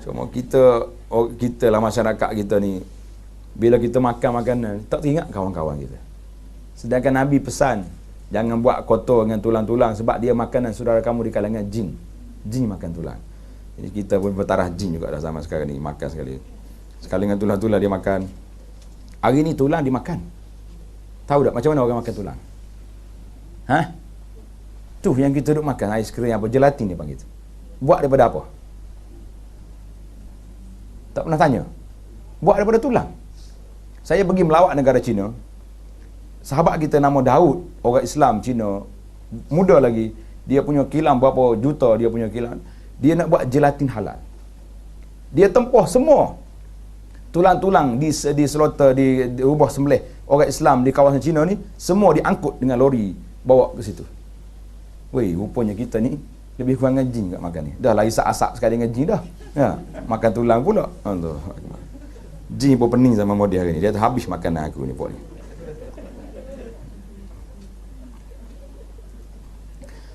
Cuma kita lah masyarakat kita ni, bila kita makan makanan, tak teringat kawan-kawan kita. Sedangkan Nabi pesan, jangan buat kotor dengan tulang-tulang sebab dia makanan saudara kamu di kalangan jin. Jin makan tulang. Jadi kita pun bertarah jin juga dah zaman sekarang ni, makan sekali. Sekali dengan tulang-tulang dia makan. Hari ni tulang dimakan. Tahu tak macam mana orang makan tulang? Ha? Tu yang kita duk makan, aiskrim apa, gelatin dia panggil tu. Buat daripada apa? Tak pernah tanya. Buat daripada tulang. Saya pergi melawat negara Cina. Sahabat kita nama Daud, orang Islam Cina, muda lagi, dia punya kilang berapa juta dia punya kilang. Dia nak buat gelatin halal. Dia tempoh semua tulang-tulang di slaughter, di ubah sembelih orang Islam di kawasan Cina ni, semua diangkut dengan lori bawa ke situ. Weh, rupanya kita ni lebih kurang dengan jin kat makan ni. Dah lah isap-asap sekali dengan jin dah. Ya, makan tulang pula. Allah. Jin pun pening sama model hari ni. Dia habis makanan aku ni pun.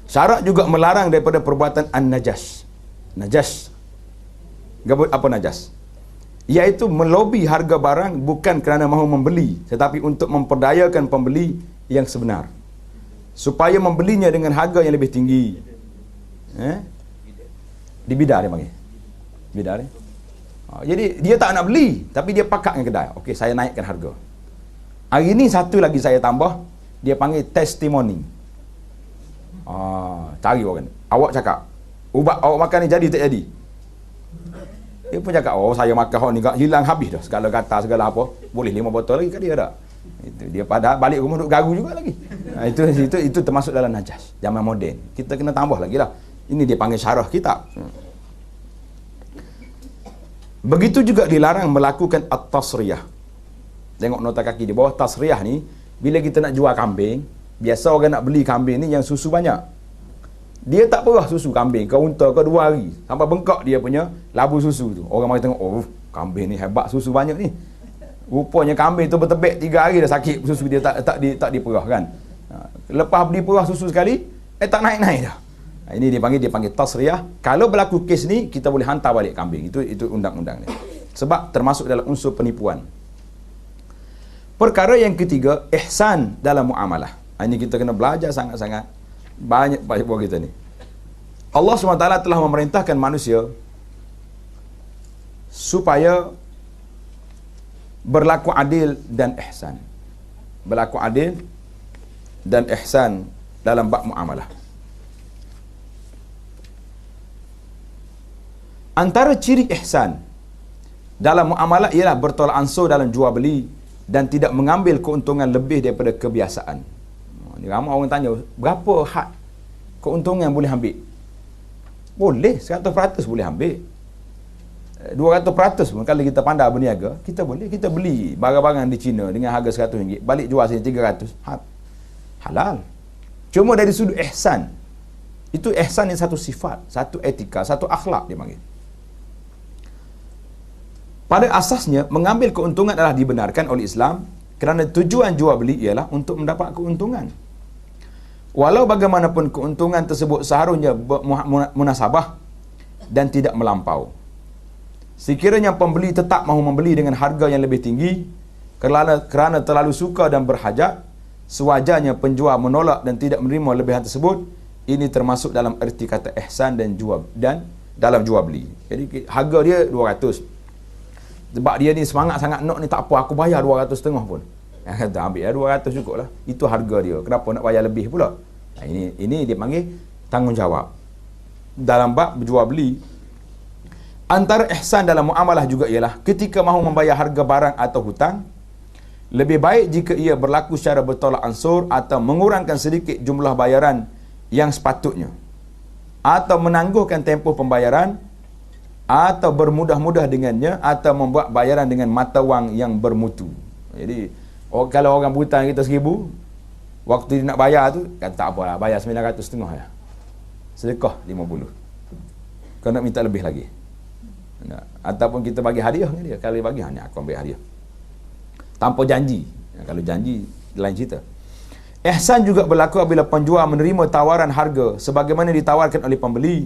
Syarat juga melarang daripada perbuatan an-najas. Najas. Apa najas? Iaitu melobi harga barang bukan kerana mahu membeli, tetapi untuk memperdayakan pembeli yang sebenar, supaya membelinya dengan harga yang lebih tinggi. Di bidar dia panggil. Bidar ni. Jadi dia tak nak beli, tapi dia pakat dengan kedai. Okey, saya naikkan harga. Hari ni satu lagi saya tambah, dia panggil testimoni. Cari orang. Awak cakap, ubat awak makan ni jadi tak jadi? Dia pun cakap, saya makan hok ni hilang habis dah. Segala kata, segala apa. Boleh 5 botol lagi kat dia dah. Itu dia pada balik rumah duk garu juga lagi. Itu termasuk dalam najas. Zaman moden. Kita kena tambah lagi lah. Ini dia panggil syarah kitab. Begitu juga dilarang melakukan at-tasriyah. Tengok nota kaki di bawah. Tasriyah ni, bila kita nak jual kambing, biasa orang nak beli kambing ni yang susu banyak. Dia tak perah susu kambing ke unta ke 2 hari sampai bengkak dia punya labu susu tu. Orang mari tengok, kambing ni hebat, susu banyak ni. Rupanya kambing tu bertebek 3 hari dah sakit, susu dia tak diperah kan. Lepas beli perah susu sekali, tak naik-naik dah. Ini dia panggil tasriyah. Kalau berlaku kes ni, kita boleh hantar balik kambing. Itu undang-undang ni. Sebab termasuk dalam unsur penipuan. Perkara yang ketiga, ihsan dalam muamalah. Ini kita kena belajar sangat-sangat banyak buat kita ni. Allah SWT telah memerintahkan manusia supaya berlaku adil dan ihsan. Berlaku adil dan ihsan dalam bab muamalah. Antara ciri ihsan dalam muamalah ialah bertolak ansur dalam jual beli dan tidak mengambil keuntungan lebih daripada kebiasaan. Ni ramai orang tanya, berapa had keuntungan boleh ambil? Boleh, 100% boleh ambil. 200% pun kalau kita pandai berniaga, kita boleh. Kita beli barang-barang di China dengan harga RM100, balik jual sini 300. Halal. Cuma dari sudut ihsan, itu ihsan ni satu sifat, satu etika, satu akhlak dia panggil. Pada asasnya, mengambil keuntungan adalah dibenarkan oleh Islam kerana tujuan jual beli ialah untuk mendapat keuntungan. Walau bagaimanapun keuntungan tersebut seharusnya munasabah dan tidak melampau. Sekiranya pembeli tetap mahu membeli dengan harga yang lebih tinggi kerana terlalu suka dan berhajat, sewajarnya penjual menolak dan tidak menerima lebihan tersebut. Ini termasuk dalam erti kata ihsan dan dalam jual beli. Jadi harga dia 200. Sebab dia ni semangat sangat nak ni, tak apa aku bayar 200.5 pun. Kata ambil 200 cukup lah. Itu harga dia. Kenapa nak bayar lebih pula? Ini dia panggil tanggungjawab. Dalam bab jual beli, antara ihsan dalam muamalah juga ialah ketika mahu membayar harga barang atau hutang, lebih baik jika ia berlaku secara bertolak ansur atau mengurangkan sedikit jumlah bayaran yang sepatutnya, atau menangguhkan tempoh pembayaran, atau bermudah-mudah dengannya, atau membuat bayaran dengan mata wang yang bermutu. Jadi kalau orang berhutang kita 1,000, waktu dia nak bayar tu, kata tak apalah, bayar 900.5 ya. sedekah 50. Kau nak minta lebih lagi. Ataupun kita bagi hadiah dengan dia. Kalau dia bagi, ni aku ambil hadiah. Tanpa janji. Kalau janji, lain cerita. Ihsan juga berlaku apabila penjual menerima tawaran harga sebagaimana ditawarkan oleh pembeli.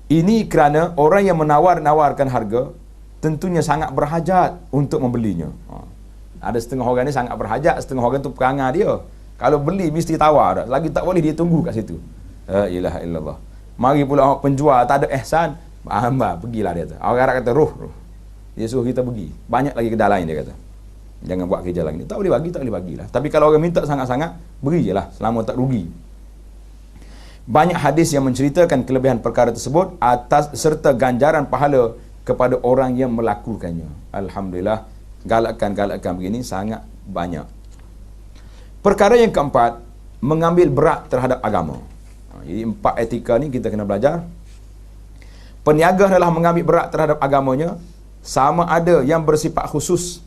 Ini kerana orang yang menawar-nawarkan harga tentunya sangat berhajat untuk membelinya. Ada setengah orang ni sangat berhajat, setengah orang tu perangai dia. Kalau beli mesti tawar dah. Lagi tak boleh dia tunggu kat situ. La ilaha illallah. Mari pula penjual tak ada ihsan, pergilah dia tu. Orang Arab kata roh. Dia suruh kita pergi. Banyak lagi kedai lain dia kata. Jangan buat kerja lagi ni. Tak boleh bagi, tak boleh bagilah. Tapi kalau orang minta sangat-sangat, beri je lah selama tak rugi. Banyak hadis yang menceritakan kelebihan perkara tersebut atas serta ganjaran pahala kepada orang yang melakukannya. Alhamdulillah, galakan-galakan begini sangat banyak. Perkara yang keempat, mengambil berat terhadap agama. Jadi 4 etika ni kita kena belajar. Peniaga adalah mengambil berat terhadap agamanya, sama ada yang bersifat khusus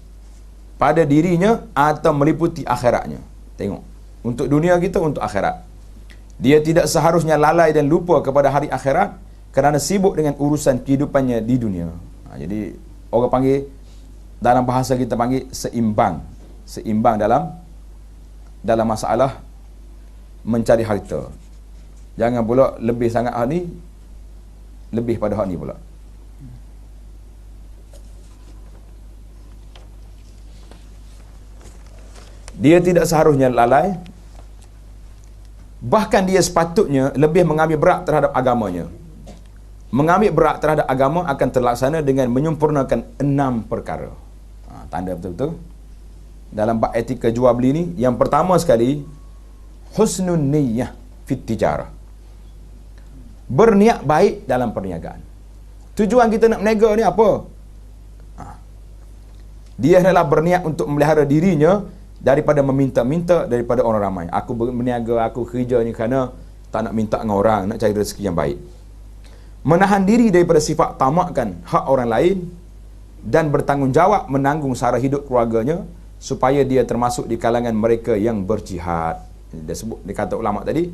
pada dirinya atau meliputi akhiratnya. Tengok, untuk dunia kita, untuk akhirat. Dia tidak seharusnya lalai dan lupa kepada hari akhirat kerana sibuk dengan urusan kehidupannya di dunia. Jadi orang panggil, dalam bahasa kita panggil seimbang. Seimbang dalam masalah mencari harta. Jangan pula lebih sangat hak ni, lebih pada hak ni pula. Dia tidak seharusnya lalai, bahkan dia sepatutnya lebih mengambil berat terhadap agamanya. Mengambil berat terhadap agama akan terlaksana dengan menyempurnakan 6 perkara. Tanda betul-betul dalam bab etika jual beli ni. Yang pertama sekali, husnun niyyah fit tijarah. Berniat baik dalam perniagaan. Tujuan kita nak berniaga ni apa? Dia adalah berniat untuk memelihara dirinya daripada meminta-minta daripada orang ramai. Aku berniaga, aku kerja ni kerana tak nak minta dengan orang, nak cari rezeki yang baik. Menahan diri daripada sifat tamakkan hak orang lain dan bertanggungjawab menanggung sara hidup keluarganya supaya dia termasuk di kalangan mereka yang berjihad. Dia sebut, dia kata ulama tadi,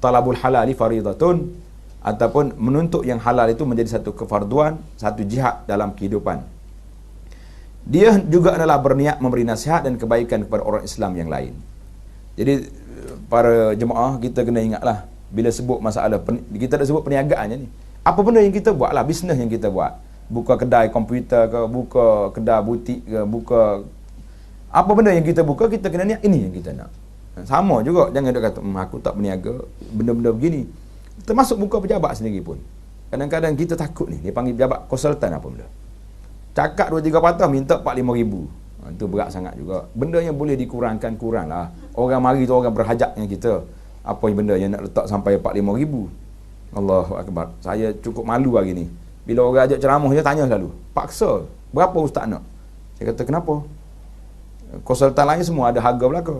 talabul halali faridatun, ataupun menuntut yang halal itu menjadi satu kefarduan, satu jihad dalam kehidupan. Dia juga adalah berniat memberi nasihat dan kebaikan kepada orang Islam yang lain. Jadi para jemaah, kita kena ingatlah bila sebut masalah, kita dah sebut perniagaan ni. Apa benda yang kita buat lah, bisnes yang kita buat. Buka kedai komputer ke, buka kedai butik ke, buka apa benda yang kita buka, kita kena niat ini yang kita nak. Sama juga, jangan dia kata aku tak berniaga benda-benda begini. Termasuk buka pejabat sendiri pun. Kadang-kadang kita takut ni, dia panggil pejabat konsultan apa benda. Cakap 2-3 patah minta 4-5 ribu. Itu berat sangat juga. Benda yang boleh dikurangkan, kurang lah. Orang mari tu orang berhajat dengan kita. Apa yang benda yang nak letak sampai 4-5 ribu. Allahu Akbar. Saya cukup malu hari ni. Bila orang ajak ceramah je tanya selalu. Paksa. Berapa ustaz nak? Saya kata kenapa? Konsultan lain semua ada harga belaka.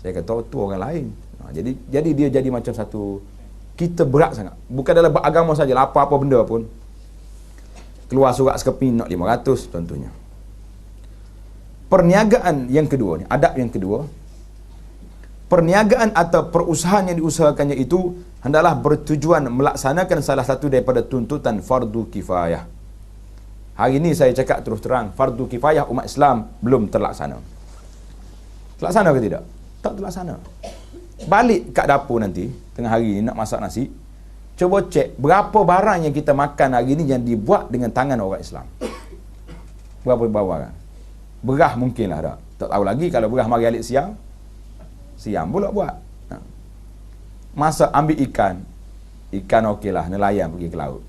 Saya kata oh, tu orang lain. Jadi dia jadi macam satu, kita berat sangat. Bukan dalam agama saja, apa-apa benda pun. Keluar surat sekeping nak 500 contohnya. Perniagaan yang kedua ni, adab yang kedua, perniagaan atau perusahaan yang diusahakannya itu hendaklah bertujuan melaksanakan salah satu daripada tuntutan fardu kifayah. Hari ini saya cakap terus terang, fardu kifayah umat Islam belum terlaksana. Terlaksana ke tidak? Tak terlaksana. Balik kat dapur nanti, tengah hari ni nak masak nasi, cuba cek berapa barang yang kita makan hari ni yang dibuat dengan tangan orang Islam. Berapa barang? Berah mungkinlah tak. Tak tahu lagi kalau berah mari alik siang. Siang pula buat. Masak ambil ikan. Ikan okeylah, nelayan pergi ke laut.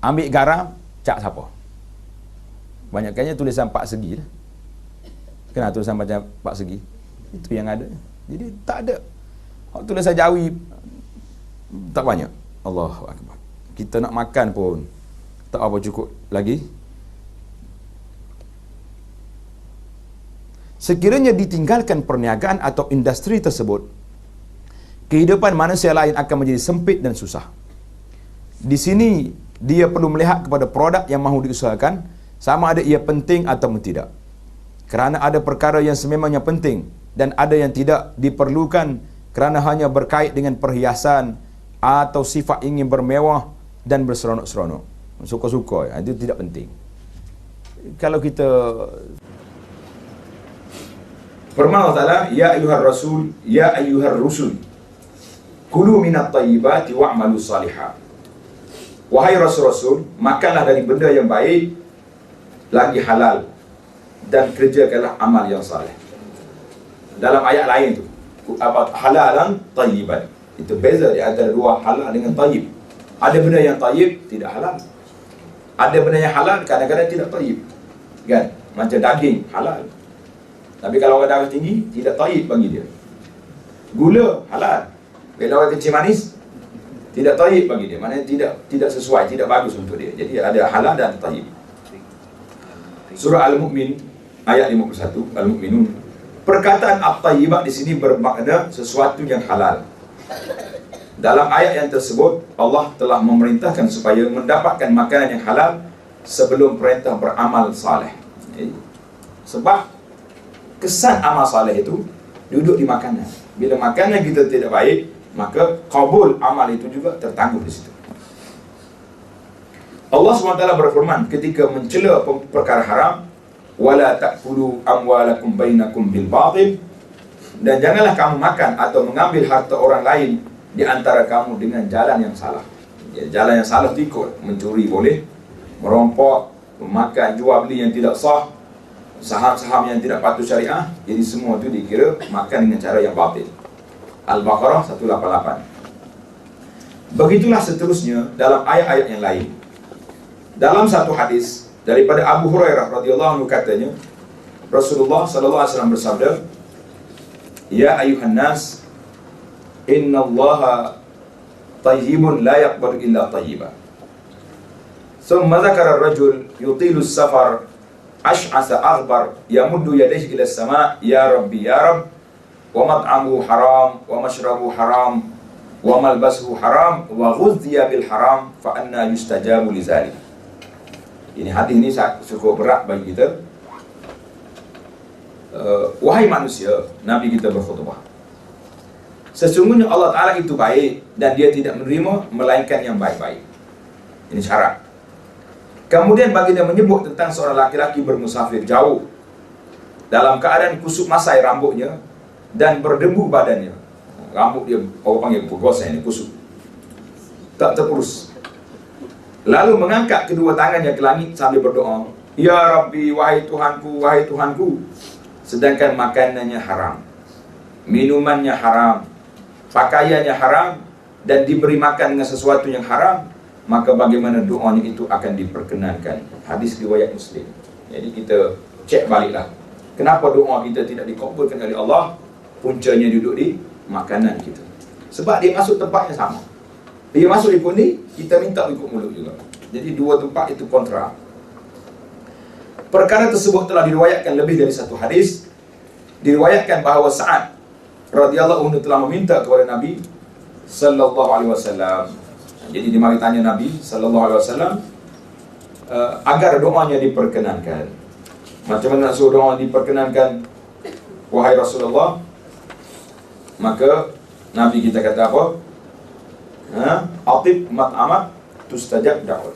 Ambil garam, cak siapa? Banyakkannya tulisan 4 segi lah. Kenapa tulisan macam 4 segi? Itu yang ada. Jadi tak ada. Tulisan Jawi tak banyak. Allahu Akbar. Kita nak makan pun tak apa cukup lagi. Sekiranya ditinggalkan perniagaan atau industri tersebut, kehidupan manusia lain akan menjadi sempit dan susah. Di sini dia perlu melihat kepada produk yang mahu diusahakan, sama ada ia penting atau tidak. Kerana ada perkara yang sememangnya penting dan ada yang tidak diperlukan kerana hanya berkait dengan perhiasan, atau sifat ingin bermewah dan berseronok-seronok. Suka-suka, itu tidak penting. Kalau kita firman Allah Ta'ala, ya ayyuhar rasul, ya ayyuhar rusul, kulu minat tayyibati wa'malu salihah. Wahai rasul-rasul, makanlah dari benda yang baik lagi halal dan kerjakanlah amal yang saleh. Dalam ayat lain tu, halalan tayyiban. Itu beza di antara dua halal dengan tayyib. Ada benda yang tayyib tidak halal. Ada benda yang halal kadang-kadang tidak tayyib. Kan? Macam daging halal. Tapi kalau orang darah tinggi tidak tayyib bagi dia. Gula halal. Bila orang kencing manis tidak tayyib bagi dia. Maknanya tidak sesuai, tidak bagus untuk dia. Jadi ada halal dan tayyib. Surah Al-Mu'min ayat 51, Al-Mu'minun. Perkataan at-tayyibah di sini bermakna sesuatu yang halal. Dalam ayat yang tersebut, Allah telah memerintahkan supaya mendapatkan makanan yang halal sebelum perintah beramal saleh. Sebab kesan amal saleh itu duduk di makanan. Bila makanan kita tidak baik, maka qabul amal itu juga tertangguh di situ. Allah SWT berfirman ketika mencela perkara haram, wala ta'kulu amwalakum bainakum bil batil, dan janganlah kamu makan atau mengambil harta orang lain di antara kamu dengan jalan yang salah. Jalan yang salah itu ikut mencuri boleh, merompok, memakan jual beli yang tidak sah, saham-saham yang tidak patuh syariah. Jadi semua itu dikira makan dengan cara yang batil. Al-Baqarah 188. Begitulah seterusnya dalam ayat-ayat yang lain. Dalam satu hadis daripada Abu Hurairah radhiyallahu anhu katanya, Rasulullah sallallahu alaihi wasallam bersabda, "Ya ayuhan nas, innallaha tayyibun la yaqbalu illa tayyiban." Thumma dzakara ar-rajul yutilu as-safar ash'asa aghbar yamuddu yadayhi ila as-sama' ya rabbi ya rabb wa mat'amuhu haram wa mashrabuhu haram wa malbasuhu haram wa ghudhiya bil haram fa anna yustajabu li dzalik. Ini hadis ini cukup berat bagi kita. Wahai manusia, Nabi kita berkhutbah, sesungguhnya Allah Ta'ala itu baik dan dia tidak menerima melainkan yang baik-baik. Ini syarat. Kemudian baginda menyebut tentang seorang laki-laki bermusafir jauh dalam keadaan kusut masai rambutnya dan berdebu badannya. Rambut dia orang panggil bergoseng, kusut, tak terurus. Lalu mengangkat kedua tangannya ke langit sambil berdoa, ya Rabbi, wahai Tuhanku, wahai Tuhanku. Sedangkan makanannya haram, minumannya haram, pakaiannya haram, dan diberi makan dengan sesuatu yang haram, maka bagaimana doanya itu akan diperkenankan. Hadis riwayat Muslim. Jadi kita cek baliklah, kenapa doa kita tidak dikabulkan oleh Allah? Puncanya duduk di makanan kita. Sebab dia masuk tempat yang sama. Dia masuk ikut ni, kita minta ikut mulut juga. Jadi dua tempat itu kontra. Perkara tersebut telah diriwayatkan lebih dari satu hadis. Diriwayatkan bahawa Sa'ad radhiyallahu anhu telah meminta kepada Nabi sallallahu alaihi wasallam. Jadi dia mari tanya Nabi sallallahu alaihi wasallam agar doanya diperkenankan. Macam mana nak suruh doa diperkenankan, wahai Rasulullah? Maka Nabi kita kata apa? Atib mat'amat tustajab da'wat.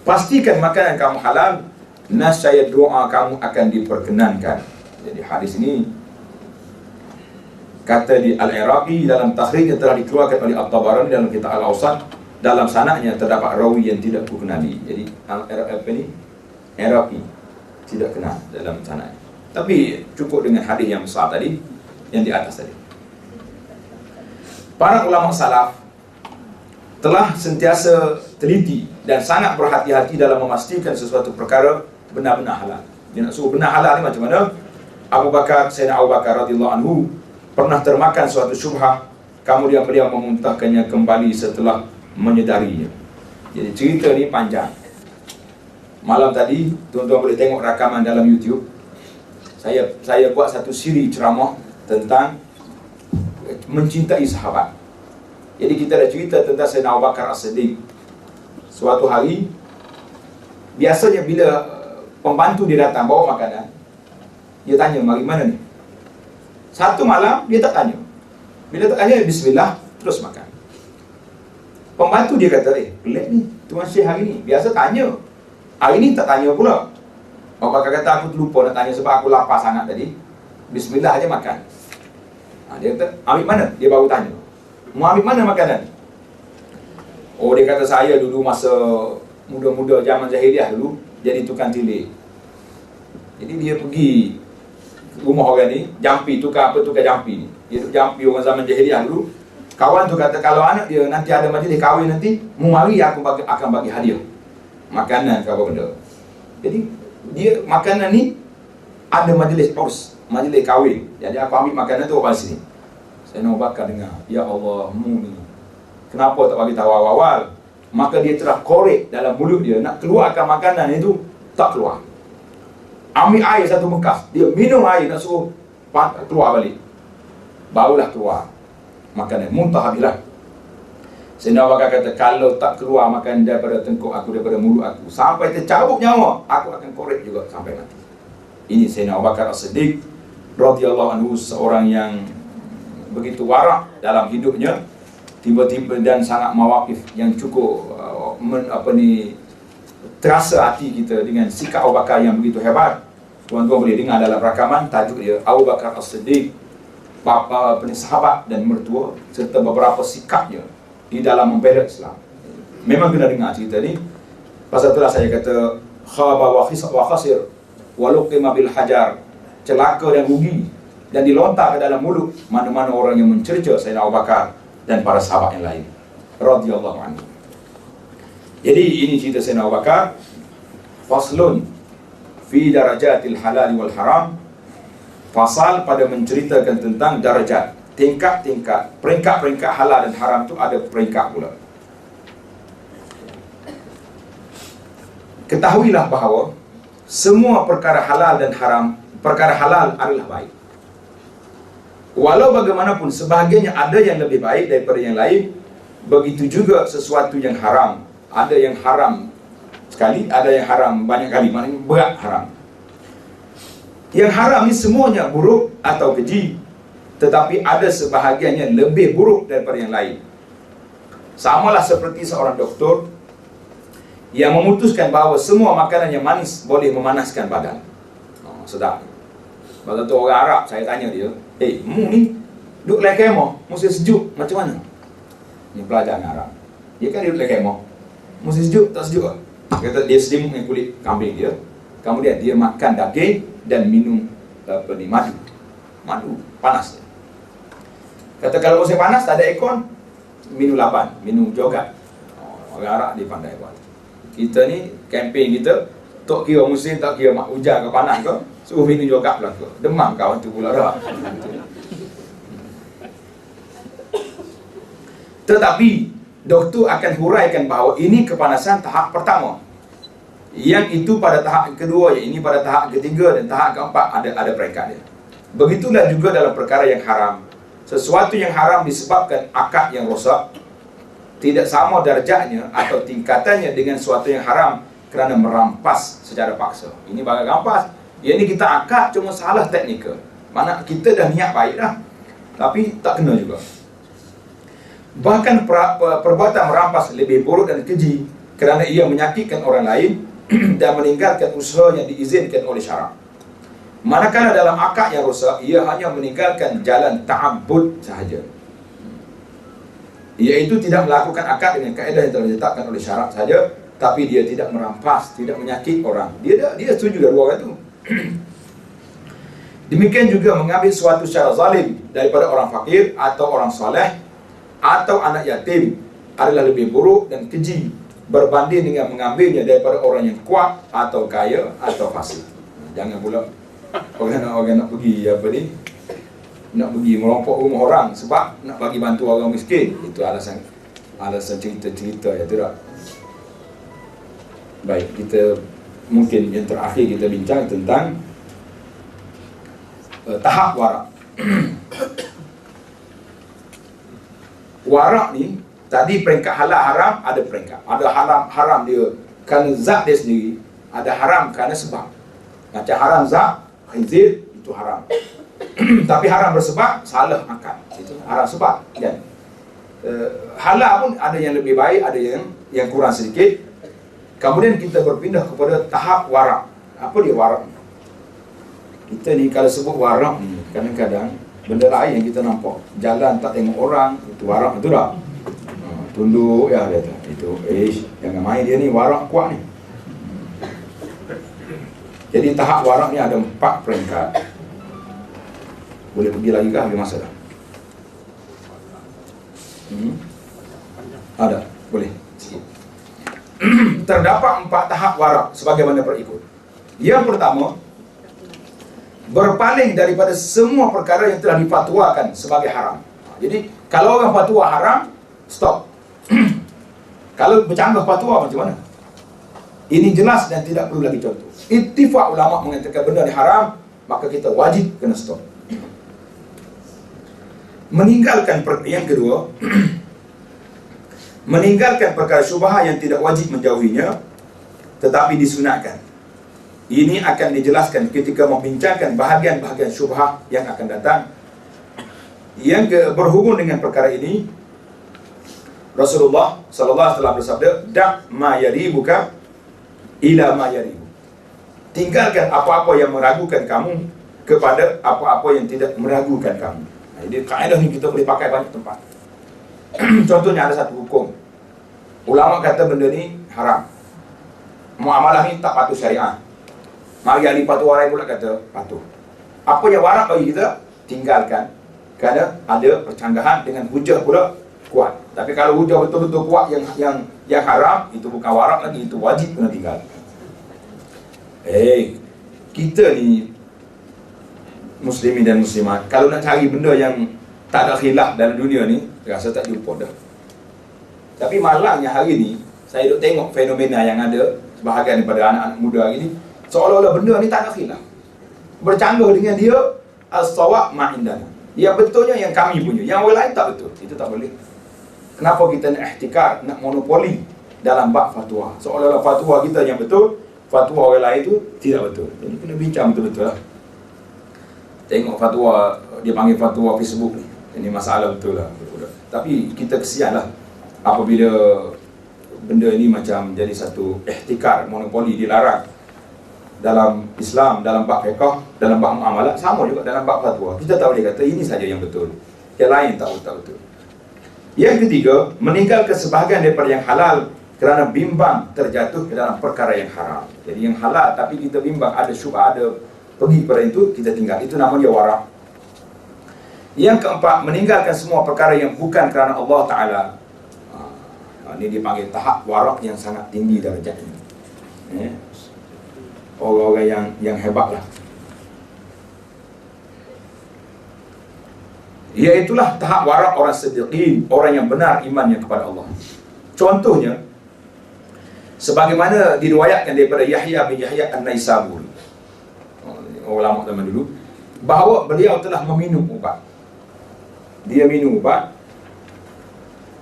Pastikan makanan kamu halal, nascaya doa kamu akan diperkenankan. Jadi hadis ini kata di Al-Iraqi dalam takhrijnya telah dikeluarkan oleh At-Tabarani dalam kitab Al-Awsat. Dalam sanadnya terdapat rawi yang tidak kukenali. Jadi Iraqi tidak kenal dalam sanadnya. Tapi cukup dengan hadis yang besar tadi, yang di atas tadi. Para ulama salaf telah sentiasa teliti dan sangat berhati-hati dalam memastikan sesuatu perkara benar-benar halal. Dia nak suruh benar halal ni macam mana? Sayyidina Abu Bakar radhiyallahu anhu pernah termakan suatu syubhah, kemudian beliau memuntahkannya kembali setelah menyedarinya. Jadi cerita ni panjang. Malam tadi tuan-tuan boleh tengok rakaman dalam YouTube. Saya buat satu siri ceramah tentang mencintai sahabat. Jadi kita dah cerita tentang Sayyidina Abu Bakar As-Siddiq. Suatu hari, biasanya bila pembantu dia datang bawa makanan, dia tanya, mari mana ni? Satu malam dia tak tanya. Bila tak tanya, bismillah, terus makan. Pembantu dia kata, pelik ni Tuan Syekh hari ni, biasa tanya, hari ni tak tanya pula. Abu Bakar kata, aku terlupa nak tanya sebab aku lapar sangat tadi. Bismillah aja makan. Dia kata, ambil mana? Dia baru tanya, mau ambil mana makanan? Oh, dia kata, saya dulu masa muda-muda zaman jahiliah dulu jadi tukang tilik. Jadi dia pergi rumah orang ni, jampi, tukar jampi ni. Dia jampi orang zaman jahiliah dulu. Kawan tu kata, kalau anak dia nanti ada majlis kahwin nanti, mari aku akan bagi hadiah makanan ke apa benda. Jadi dia makanan ni ada majlis urs, majlis kahwin. Jadi aku ambil makanan tu orang sini. Saya nak bakar dengar, ya Allah, mu ni kenapa tak bagi tahu awal-awal? Maka dia telah korek dalam mulut dia, nak keluarkan makanan itu, tak keluar. Ambil air satu bekas, dia minum air, nak suruh keluar balik, barulah keluar makanan, muntah habislah. Sayyidina Abu Bakar kata, kalau tak keluar makan daripada tengkuk aku, daripada mulut aku, sampai tercabut nyawa, aku akan korek juga sampai mati. Ini Sayyidina Abu Bakar As-Siddiq radhiyallahu anhu, seorang yang begitu warak dalam hidupnya, tiba-tiba dan sangat mawakif yang cukup terasa hati kita dengan sikap Abu Bakar yang begitu hebat. Tuan-tuan boleh dengar dalam rakaman, tajuk dia Abu Bakar As-Siddiq, sahabat dan mertua, serta beberapa sikapnya di dalam membela Islam. Memang kena dengar cerita ni. Pasal itulah saya kata, khaba wa khasir wa luqima bil hajar, celaka dan rugi dan dilontar ke dalam mulut mana-mana orang yang mencerca Sayyidina Abu Bakar dan para sahabat yang lain radhiyallahu anhu. Jadi ini cerita Sayyidina Abu Bakar. Faslun fi darajatil halal wal haram, pasal pada menceritakan tentang darajat, tingkat-tingkat, peringkat-peringkat halal dan haram tu ada peringkat pula. Ketahuilah bahawa semua perkara halal dan haram, perkara halal adalah baik. Walau bagaimanapun sebahagiannya ada yang lebih baik daripada yang lain, begitu juga sesuatu yang haram. Ada yang haram sekali, ada yang haram banyak kali, maknanya berat haram. Yang haram ni semuanya buruk atau keji, tetapi ada sebahagiannya lebih buruk daripada yang lain. Samalah seperti seorang doktor yang memutuskan bahawa semua makanan yang manis boleh memanaskan badan. Sedap. Pasal tu orang Arab, saya tanya dia, mu ni duduk dalam kemah, musim sejuk, macam mana? Ni pelajar Arab. Dia kan duduk dalam kemah, musim sejuk, tak sejuk? Dia kata dia selimut dengan kulit kambing dia, kemudian dia makan daging dan minum madu panas. Kata kalau musim panas tak ada aircon, minum laban, minum jogat. Orang Arab dia pandai buat. Kita ni kempen kita, tak kira musim, tak kira hujan ke panas ke, suruh minum jogat pula ke. Demam kawan tu pula dah. Tetapi doktor akan huraikan bahawa ini kepanasan tahap pertama, yang itu pada tahap kedua, yang ini pada tahap ketiga, dan tahap keempat ada peringkat dia. Begitulah juga dalam perkara yang haram. Sesuatu yang haram disebabkan akad yang rosak, tidak sama darjatnya atau tingkatannya dengan sesuatu yang haram kerana merampas secara paksa. Ini barang rampas, yang ini kita akad cuma salah teknikal. Mana kita dah niat baik dah, tapi tak kena juga. Bahkan perbuatan merampas lebih buruk dan keji kerana ia menyakitkan orang lain dan meninggalkan usaha yang diizinkan oleh syarak. Manakala dalam akad yang rosak, ia hanya meninggalkan jalan ta'abbud sahaja, iaitu tidak melakukan akad dengan kaedah yang telah ditetapkan oleh syarak sahaja, tapi dia tidak merampas, tidak menyakit orang. Dia setuju dah dua orang itu. Demikian juga mengambil suatu secara zalim daripada orang fakir atau orang soleh atau anak yatim adalah lebih buruk dan keji berbanding dengan mengambilnya daripada orang yang kuat atau kaya atau fasik. Jangan pula orang nak pergi nak pergi merompok rumah orang sebab nak bagi bantu orang miskin. Itu alasan cerita-cerita ya, tidak. Baik, kita mungkin yang terakhir kita bincang tentang tahap warak. Warak ni tadi peringkat halal haram ada peringkat. Ada haram dia kerana zat dia sendiri, ada haram kerana sebab. Macam haram zat khinzir itu haram. Tapi haram bersebab salah akad, itu haram sebab kan. halal pun ada yang lebih baik, ada yang kurang sedikit. Kemudian kita berpindah kepada tahap warak. Apa dia warak? Kita ni kalau sebut warak ni, kadang-kadang benda lain yang kita nampak. Jalan tak tengok orang, itu warak, betul tak? Tunduk ya dia tu. Itu jangan main dia ni, warak kuat ni. Jadi tahap warak ni ada 4 peringkat. Boleh pergi lagi kah? Ada masa dah? Ada, boleh sikit. Terdapat 4 tahap warak sebagaimana berikut. Yang pertama, berpaling daripada semua perkara yang telah difatwakan sebagai haram. Jadi kalau orang fatwa haram, stop. Kalau bercanggah fatwa macam mana? Ini jelas dan tidak perlu lagi contoh. Ittifaq ulama mengatakan benda ni haram, maka kita wajib kena stop. Meninggalkan yang kedua, meninggalkan perkara syubhah yang tidak wajib menjauhinya tetapi disunatkan. Ini akan dijelaskan ketika membincangkan bahagian-bahagian syubhah yang akan datang. Yang berhubung dengan perkara ini, Rasulullah sallallahu alaihi wasallam bersabda, "Da' ma yaribuka ila ma yaribu." Tinggalkan apa-apa yang meragukan kamu kepada apa-apa yang tidak meragukan kamu. Jadi kaedah ni kita boleh pakai banyak tempat. Contohnya ada satu hukum. Ulama kata benda ni haram. Muamalah ni tak patuh syariah. Mari ahli fatwa lain pula kata patuh. Apa yang warak bagi kita, tinggalkan. Kerana ada percanggahan dengan hujah pula kuat. Tapi kalau hujah betul-betul kuat yang haram, itu bukan warak lagi, itu wajib kena tinggalkan. Kita ni muslimin dan muslimat, kalau nak cari benda yang tak ada khilaf dalam dunia ni, rasa tak jumpa dah. Tapi malangnya hari ni, saya duk tengok fenomena yang ada sebahagian daripada anak-anak muda hari ni, seolah-olah benda ni tak ada khilaf. Bercanggah dengan dia, as-sawab ma'indana. Yang betulnya yang kami punya, yang orang lain tak betul. Itu tak boleh. Kenapa kita nak ihtikar, nak monopoli dalam bab fatwa? Seolah-olah fatwa kita yang betul, fatwa orang lain tu tidak betul. Jadi kena bincang betul-betul lah. Tengok fatwa, dia panggil fatwa Facebook ni. Ini masalah betul lah. Tapi kita kesian lah apabila benda ni macam jadi satu ihtikar, monopoli, dilarang dalam Islam, dalam bab fiqh, dalam bab muamalah, sama juga dalam bab fatwa. Kita tak boleh kata ini saja yang betul, yang lain tak betul. Yang ketiga, meninggalkan sebahagian daripada yang halal kerana bimbang terjatuh ke dalam perkara yang haram. Jadi yang halal tapi kita bimbang, ada syubhat, ada pergi pada itu, kita tinggal. Itu namanya warak. Yang keempat, meninggalkan semua perkara yang bukan kerana Allah Ta'ala. Ini dipanggil tahap warak yang sangat tinggi darjatnya. Orang-orang yang hebat lah. Iaitulah tahap warak orang siddiqin, orang yang benar imannya kepada Allah. Contohnya, sebagaimana diriwayatkan daripada Yahya bin Yahya An-Naisaburi, ulama zaman dulu, bahawa beliau telah meminum ubat. Dia minum ubat,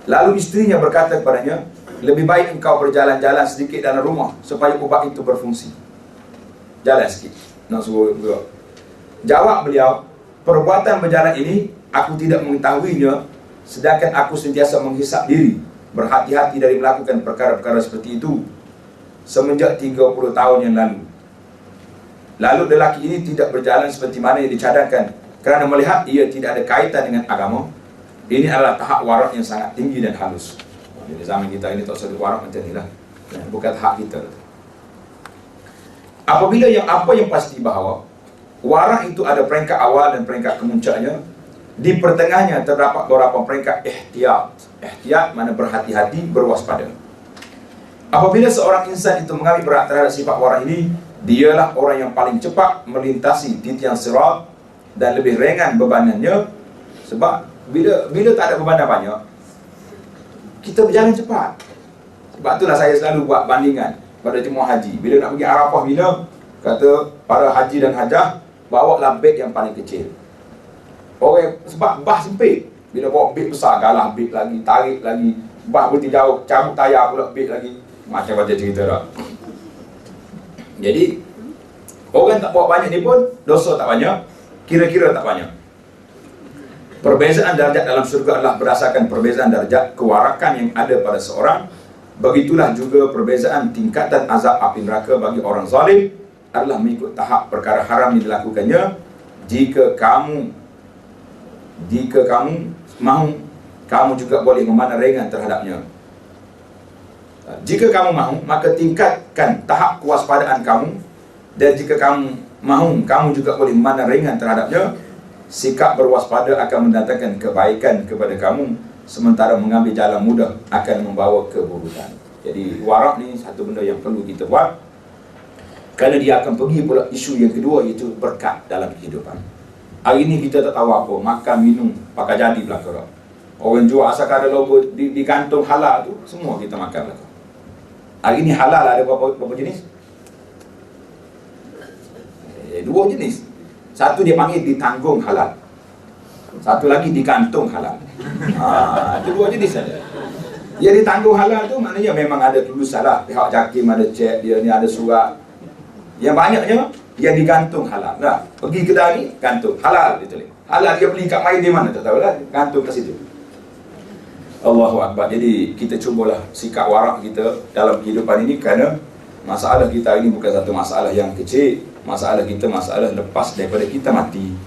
lalu isterinya berkata kepadanya, lebih baik engkau berjalan-jalan sedikit dalam rumah supaya ubat itu berfungsi. Jalan sikit, nak suruh gerak. Jawab beliau, perbuatan berjalan ini aku tidak mengetahuinya, sedangkan aku sentiasa menghisap diri, berhati-hati dari melakukan perkara-perkara seperti itu semenjak 30 tahun yang lalu. Lalu lelaki ini tidak berjalan seperti mana yang dicadangkan, kerana melihat ia tidak ada kaitan dengan agama. Ini adalah tahap warak yang sangat tinggi dan halus. Jadi zaman kita ini tak usah warak macam ni lah, bukan tahap kita. Apabila apa yang pasti bahawa warak itu ada peringkat awal dan peringkat kemuncaknya, di pertengahnya terdapat beberapa peringkat ihtiyat. Ihtiyat mana berhati-hati, berwaspada. Apabila seorang insan itu mengambil berat terhadap sifat warak ini, dialah orang yang paling cepat melintasi titian sirat dan lebih ringan bebanannya. Sebab bila tak ada bebanan banyak, kita berjalan cepat. Sebab itulah saya selalu buat bandingan pada jemaah haji. Bila nak pergi Arafah Mina, kata para haji dan hajah, bawa lah beg yang paling kecil. Orang sebab bah sempit. Bila bawa beg besar, galah beg lagi, tarik lagi, bah berhenti jauh, cabut tayar pula beg lagi. Macam-macam cerita dah. Jadi orang tak bawa banyak ni pun dosa tak banyak, kira-kira tak banyak. Perbezaan darjat dalam syurga adalah berdasarkan perbezaan darjat kewarakan yang ada pada seorang. Begitulah juga perbezaan tingkatan azab api neraka bagi orang zalim adalah mengikut tahap perkara haram yang dilakukannya. Jika kamu mahu, kamu juga boleh memandang ringan terhadapnya. Jika kamu mahu, maka tingkatkan tahap kewaspadaan kamu. Dan jika kamu mahu, kamu juga boleh memandang ringan terhadapnya. Sikap berwaspada akan mendatangkan kebaikan kepada kamu, sementara mengambil jalan mudah akan membawa keburukan. Jadi warak ni satu benda yang perlu kita buat, kerana dia akan pergi pula isu yang kedua, iaitu berkat dalam kehidupan. Hari ni kita tak tahu apa, makan, minum, pakai jadi belakang. Orang jual asalkan ada logo di kantung halal tu, semua kita makan belakang. Hari ni halal ada berapa jenis? Dua jenis. Satu dia panggil ditanggung halal, satu lagi digantung halal. Itu dua jenis saja. Yang ditanggung halal tu maknanya memang ada tulisan lah, pihak JAKIM ada cek, dia ni ada surat. Yang banyaknya yang digantung halal. Nah, pergi kedai ni gantung halal ditulis. Halal dia beli kat mai di mana tak tahu lah, gantung kat situ. Allahu Akbar. Jadi kita cubalah sikap warak kita dalam kehidupan ini, kerana masalah kita ini bukan satu masalah yang kecil. Masalah kita masalah lepas daripada kita mati.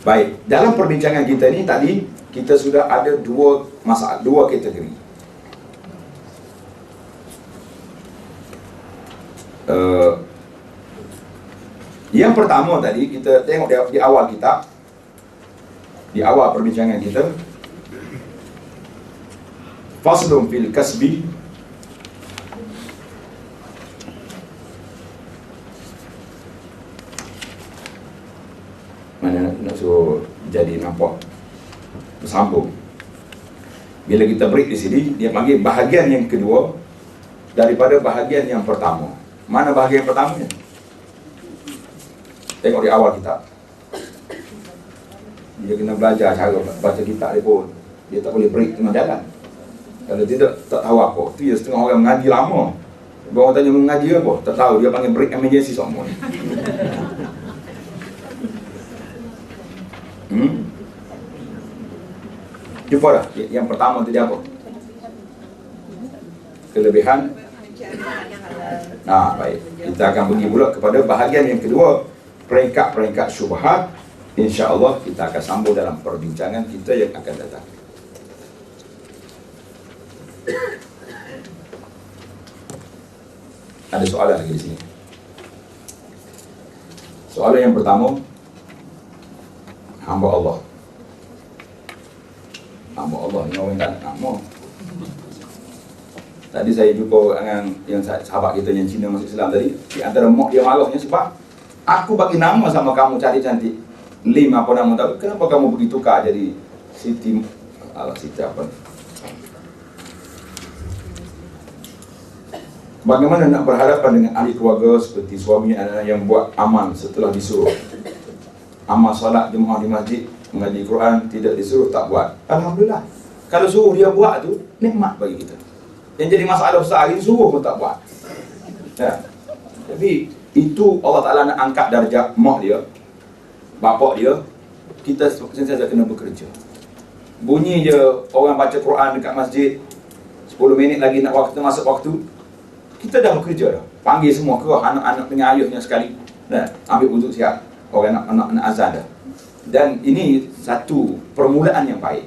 Baik, dalam perbincangan kita ni tadi kita sudah ada dua masalah, dua kategori. Yang pertama tadi kita tengok di awal kitab, di awal perbincangan kita, faslun fil kasbi. Mana nak suruh jadi nampak bersambung. Bila kita break di sini, dia panggil bahagian yang kedua daripada bahagian yang pertama. Mana bahagian pertamanya? Tengok di awal kitab. Dia kena belajar cara baca kitab dia pun. Dia tak boleh break tengah jalan. Kalau tidak, tak tahu apa. Tu ya setengah orang mengaji lama. Orang tanya mengaji apa? Tak tahu. Dia panggil break emergency semua. Jumpa dah. Yang pertama tadi apa? Kelebihan. Baik. Kita akan pergi pula kepada bahagian yang kedua, peringkat-peringkat syubhat. InsyaAllah kita akan sambung dalam perbincangan kita yang akan datang. Ada soalan lagi di sini. Soalan yang pertama, hamba Allah. Hamba Allah ni orang tak nama. Tadi saya jumpa dengan yang sahabat kita yang Cina masuk Islam tadi. Di antara mak dia marahnya sebab aku bagi nama sama kamu cantik-cantik. Lim apa nama tahu. Kenapa kamu pergi tukar jadi Siti Siti apa? Bagaimana nak berhadapan dengan ahli keluarga seperti suami anak yang buat amal setelah disuruh? Amal solat jemaah di masjid, mengaji Quran, tidak disuruh tak buat. Alhamdulillah. Kalau suruh dia buat tu, nikmat bagi kita. Yang jadi masalah besar ini suruh pun tak buat. Ya. Jadi itu Allah Ta'ala nak angkat darjah mak dia, bapak dia. Kita sentiasa kena bekerja. Bunyi je orang baca Quran dekat masjid, 10 minit lagi nak waktu masuk waktu, kita dah bekerja dah. Panggil semua ke anak-anak dengan ayahnya sekali. Ambil wuduk siap. Orang nak azan dah. Dan ini satu permulaan yang baik.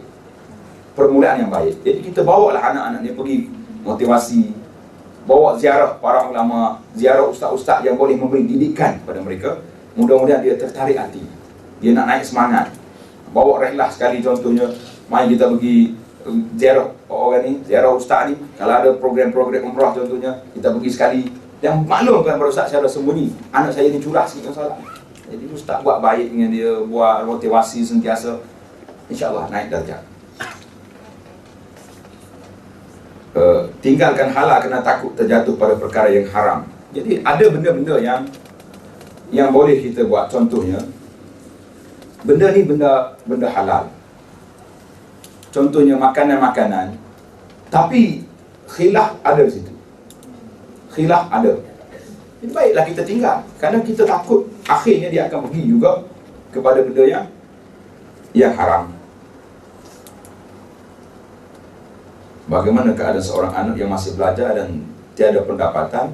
Permulaan yang baik. Jadi kita bawa lah anak-anak ni pergi motivasi, bawa ziarah para ulama, ziarah ustaz-ustaz yang boleh memberi didikan kepada mereka. Mudah-mudahan dia tertarik hati, dia nak naik semangat. Bawa rehlah sekali, contohnya mari kita pergi ziarah orang ni, ziarah ustaz ni. Kalau ada program-program umrah contohnya, kita pergi sekali. Dan maklumkan kepada ustaz secara sembunyi, anak saya ni curah sikit salah. Jadi ustaz buat baik dengan dia, buat motivasi sentiasa, InsyaAllah naik darjah. Tinggalkan halal kerana takut terjatuh pada perkara yang haram. Jadi ada benda-benda yang boleh kita buat. Contohnya, benda ni benda halal. Contohnya makanan-makanan, tapi khilaf ada di situ. Khilaf ada. Jadi baiklah kita tinggal, kerana kita takut akhirnya dia akan pergi juga kepada benda yang yang haram. Bagaimana keadaan seorang anak yang masih belajar dan tiada pendapatan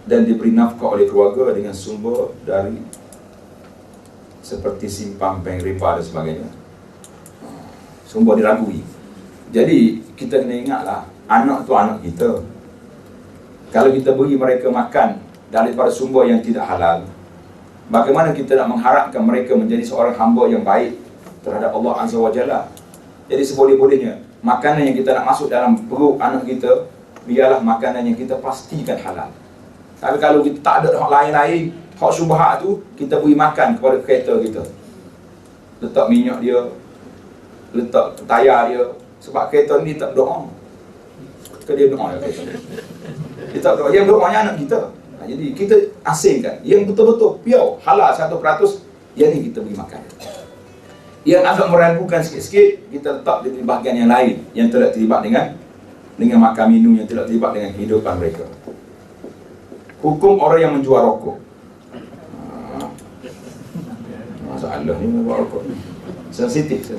dan diberi nafkah oleh keluarga dengan sumber dari seperti simpan bank, riba dan sebagainya. Sumber diragui. Jadi kita kena ingatlah, anak tu anak kita. Kalau kita beri mereka makan daripada sumber yang tidak halal, bagaimana kita nak mengharapkan mereka menjadi seorang hamba yang baik terhadap Allah Azza wa Jalla? Jadi seboleh-bolehnya makanan yang kita nak masuk dalam perut anak kita, biarlah makanan yang kita pastikan halal. Tapi kalau kita tak ada hak lain-lain, hak syubhat tu, kita beri makan kepada kereta kita, letak minyak dia, letak tayar dia. Sebab kereta ni tak doa. Ke dia doa ya kereta? Dia tak doa. Yang doanya anak kita. Jadi kita asingkan yang betul-betul pure halal 100%, yang ni kita beri makan. Yang agak meragukan sikit-sikit, kita letak di bahagian yang lain yang tidak terlibat dengan makan minum, yang tidak terlibat dengan kehidupan mereka. Hukum orang yang menjual rokok. Masalah ni menjual rokok. Sensitif.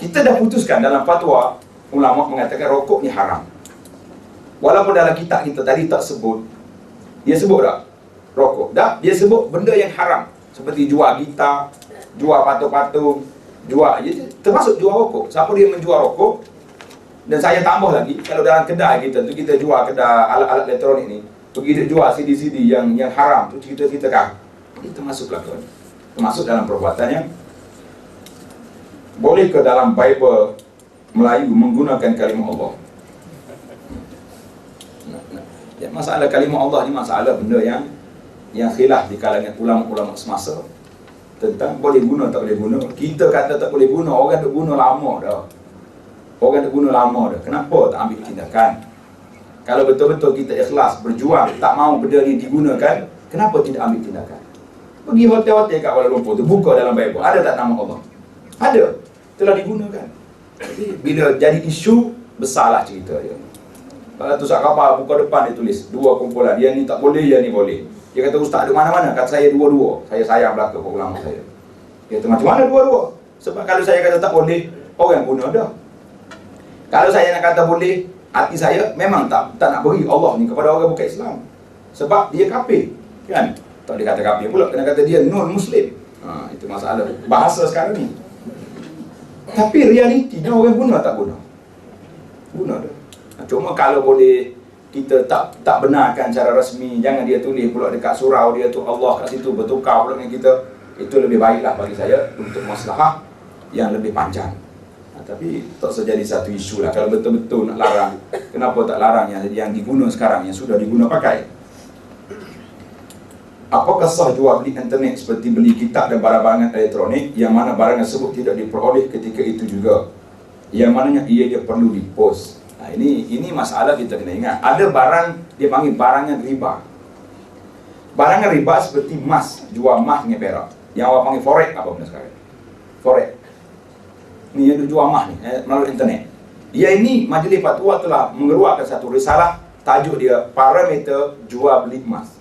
Kita dah putuskan dalam fatwa, ulama mengatakan rokok ni haram. Walaupun dalam kitab kita tadi tak sebut, dia sebut tak rokok? Dah, dia sebut benda yang haram, seperti jual gitar, jual patung-patung, jual, termasuk jual rokok. Siapa dia menjual rokok? Dan saya tambah lagi, kalau dalam kedai kita tu, kita jual kedai alat-alat elektronik ni, pergi jual CD-CD yang haram tu, cerita-cerita kan, itu termasuk lakon, termasuk dalam perbuatan yang boleh ke dalam Bible Melayu menggunakan kalimah Allah. Ya, masalah kalimah Allah ni masalah benda yang khilaf di kalangan ulama-ulama semasa tentang boleh guna tak boleh guna. Kita kata tak boleh guna, orang dah guna lama dah. Kenapa tak ambil tindakan? Kalau betul-betul kita ikhlas berjuang, tak mahu benda ni digunakan, kenapa tidak ambil tindakan? Pergi hotel-hotel kat Kuala Lumpur tu, buka dalam Bible, ada tak nama Allah? Ada, telah digunakan. Jadi bila jadi isu, besarlah cerita dia. Kalau tu sak kapal buka depan dia tulis dua kumpulan, dia ni tak boleh, dia ni boleh. Dia kata ustaz ada mana-mana, kata saya dua-dua. Saya sayang belaka ulama saya. Dia kata macam mana dua-dua? Sebab kalau saya kata tak boleh, orang guna dah. Kalau saya nak kata boleh, hati saya memang tak nak beri Allah ni kepada orang bukan Islam. Sebab dia kafir, kan? Tak boleh kata kafir pula, kena kata dia non-Muslim. Itu masalah bahasa sekarang ni. Tapi realiti dia orang guna tak guna? Guna dah. Cuma kalau boleh kita tak benarkan secara rasmi, jangan dia tulis pula dekat surau dia tu Allah kat situ, bertukar pula dengan kita. Itu lebih baiklah bagi saya untuk maslahah yang lebih panjang. Tapi tak sejadi satu isu lah. Kalau betul-betul nak larang, kenapa tak larang yang diguna sekarang, yang sudah diguna pakai? Apakah sah jual beli internet seperti beli kitab dan barang-barang elektronik yang mana barang tersebut tidak diperoleh ketika itu juga, yang mananya ia perlu dipost? Nah, ini masalah kita kena ingat. Ada barang dia panggil barangan riba. Barangan riba seperti emas, jual emas dengan perak. Yang orang panggil forex, apa benda sekarang? Forex. Ni yang jual emas ni melalui internet. Dia ini Majlis Fatwa telah mengeluarkan satu risalah, tajuk dia parameter jual beli emas.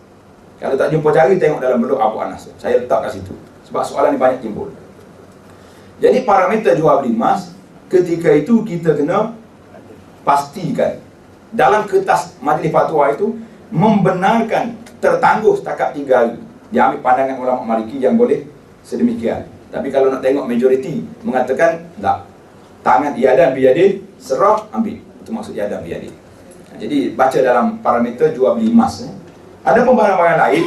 Kalau tak jumpa cari, tengok dalam blog Abu Anas. Saya letak kat situ. Sebab soalan ni banyak timbul. Jadi parameter jual beli emas, ketika itu kita kena pastikan dalam kertas Majlis Fatwa itu membenarkan tertangguh setakat 3 hari. Dia ambil pandangan ulama Maliki yang boleh sedemikian. Tapi kalau nak tengok majoriti mengatakan tak. Tangan iadan biyadin, serah ambil. Itu maksud iadan biyadin. Jadi baca dalam parameter jual beli emas. Ada pun barang-barang lain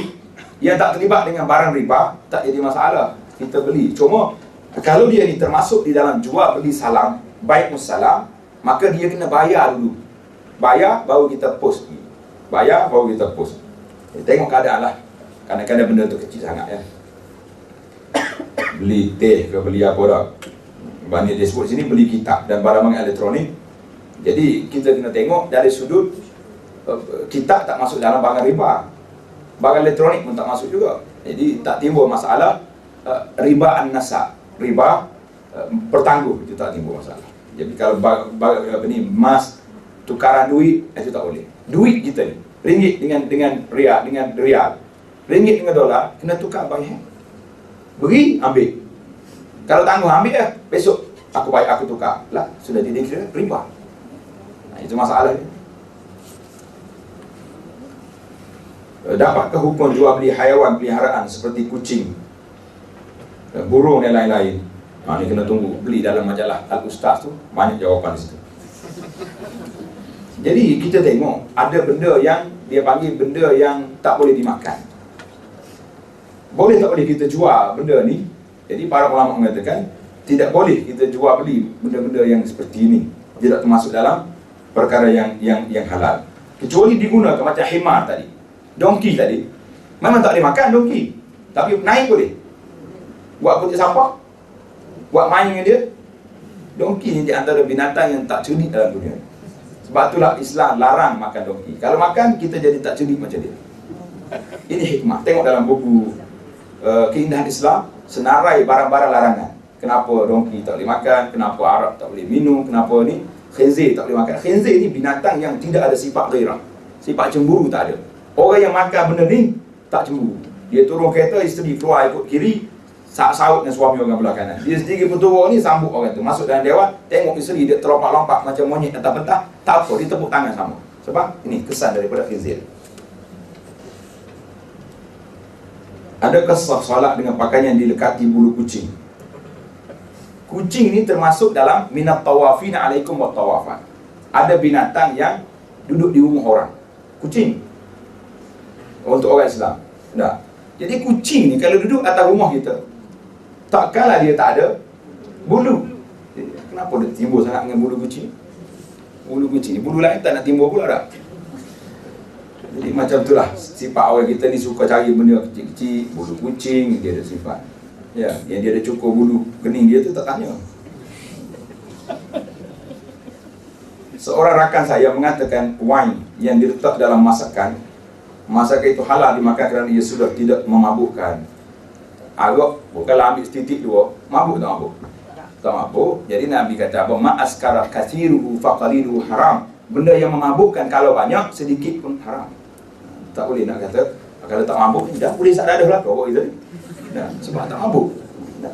yang tak terlibat dengan barang riba, tak jadi masalah. Kita beli. Cuma kalau dia ni termasuk di dalam jual beli salam, baik salam, maka dia kena bayar dulu. Bayar baru kita post. Bayar baru kita post. Tengok keadaan lah. Kadang-kadang benda tu kecil sangat ya. Beli teh ke beli apa dah. Banyak dia sebut sini beli kitab dan barang-barang elektronik. Jadi kita kena tengok dari sudut kitab tak masuk dalam barang riba. Barang elektronik pun tak masuk juga. Jadi tak timbul masalah riba an-nasa. Riba pertangguh, itu tak timbul masalah. Jadi kalau emas tukaran duit, itu tak boleh. Duit kita ni, ringgit dengan rial, ringgit dengan dolar, kena tukar by hand. Beri, ambil. Kalau tangguh ambil besok aku baik aku tukar. Lah, sudah jadi kira riba. Nah, itu masalah dia. Dapatkah hukum jual beli haiwan peliharaan seperti kucing, burung dan lain-lain? Nah, ni kena tunggu beli dalam majalah Al-Ustaz tu, banyak jawapan di situ. Jadi kita tengok ada benda yang dia panggil benda yang tak boleh dimakan. Boleh tak boleh kita jual benda ni? Jadi para ulama mengatakan tidak boleh kita jual beli benda-benda yang seperti ini. Tidak termasuk dalam perkara yang halal. Kecuali digunakan macam himar tadi, dongki tadi. Memang tak boleh makan dongki, tapi naik boleh. Buat putih sampah, buat main dengan dia. Dongki ni di antara binatang yang tak cerdik dalam dunia. Sebab itulah Islam larang makan dongki. Kalau makan, kita jadi tak cerdik macam dia. Ini hikmah. Tengok dalam buku Keindahan Islam, senarai barang-barang larangan. Kenapa dongki tak boleh makan, kenapa Arab tak boleh minum, kenapa ni khinzir tak boleh makan. Khinzir ni binatang yang tidak ada sifat ghairah, sifat cemburu tak ada. Orang yang makan benda ni tak cemburu. Dia turun kereta, isteri keluar ikut kiri, saut dengan suami orang belah kanan. Dia sendiri pun turun ni, sambut orang tu. Masuk dalam dewan, tengok isteri dia terlompak-lompak macam monyet atas pentah. Tak apa, dia tepuk tangan sama. Sebab ini kesan daripada khinzir. Adakah sah solat dengan pakaian yang dilekati bulu kucing? Kucing ni termasuk dalam minat tawafina alaikum wa tawafan. Ada binatang yang duduk di rumah orang. Kucing. Untuk orang Islam. Tak. Jadi kucing ni kalau duduk atas rumah kita, takkanlah dia tak ada bulu. Kenapa dia timbul sangat dengan bulu kucing? Bulu kucing ni, bulu lain tak nak timbul pula tak? Jadi macam itulah sifat orang kita ni, suka cari benda kecil-kecil. Bulu kucing, dia ada sifat. Ya, yang dia ada cukur bulu kening dia tu tak tanya. Seorang rakan saya mengatakan wine yang diletak dalam masakan itu halal dimakan kerana ia sudah tidak memabukkan. Agak bukanlah ambil setitik dua, mabuk tak mabuk? Tak mabuk. Jadi Nabi kata apa? Ma'askara kathiruhu faqaliluhu haram. Benda yang memabukkan kalau banyak, sedikit pun haram. Tak boleh nak kata kalau tak mabuk ni dah boleh sadar dah lah kau kita ni. Dah, sebab tak mabuk. Dah.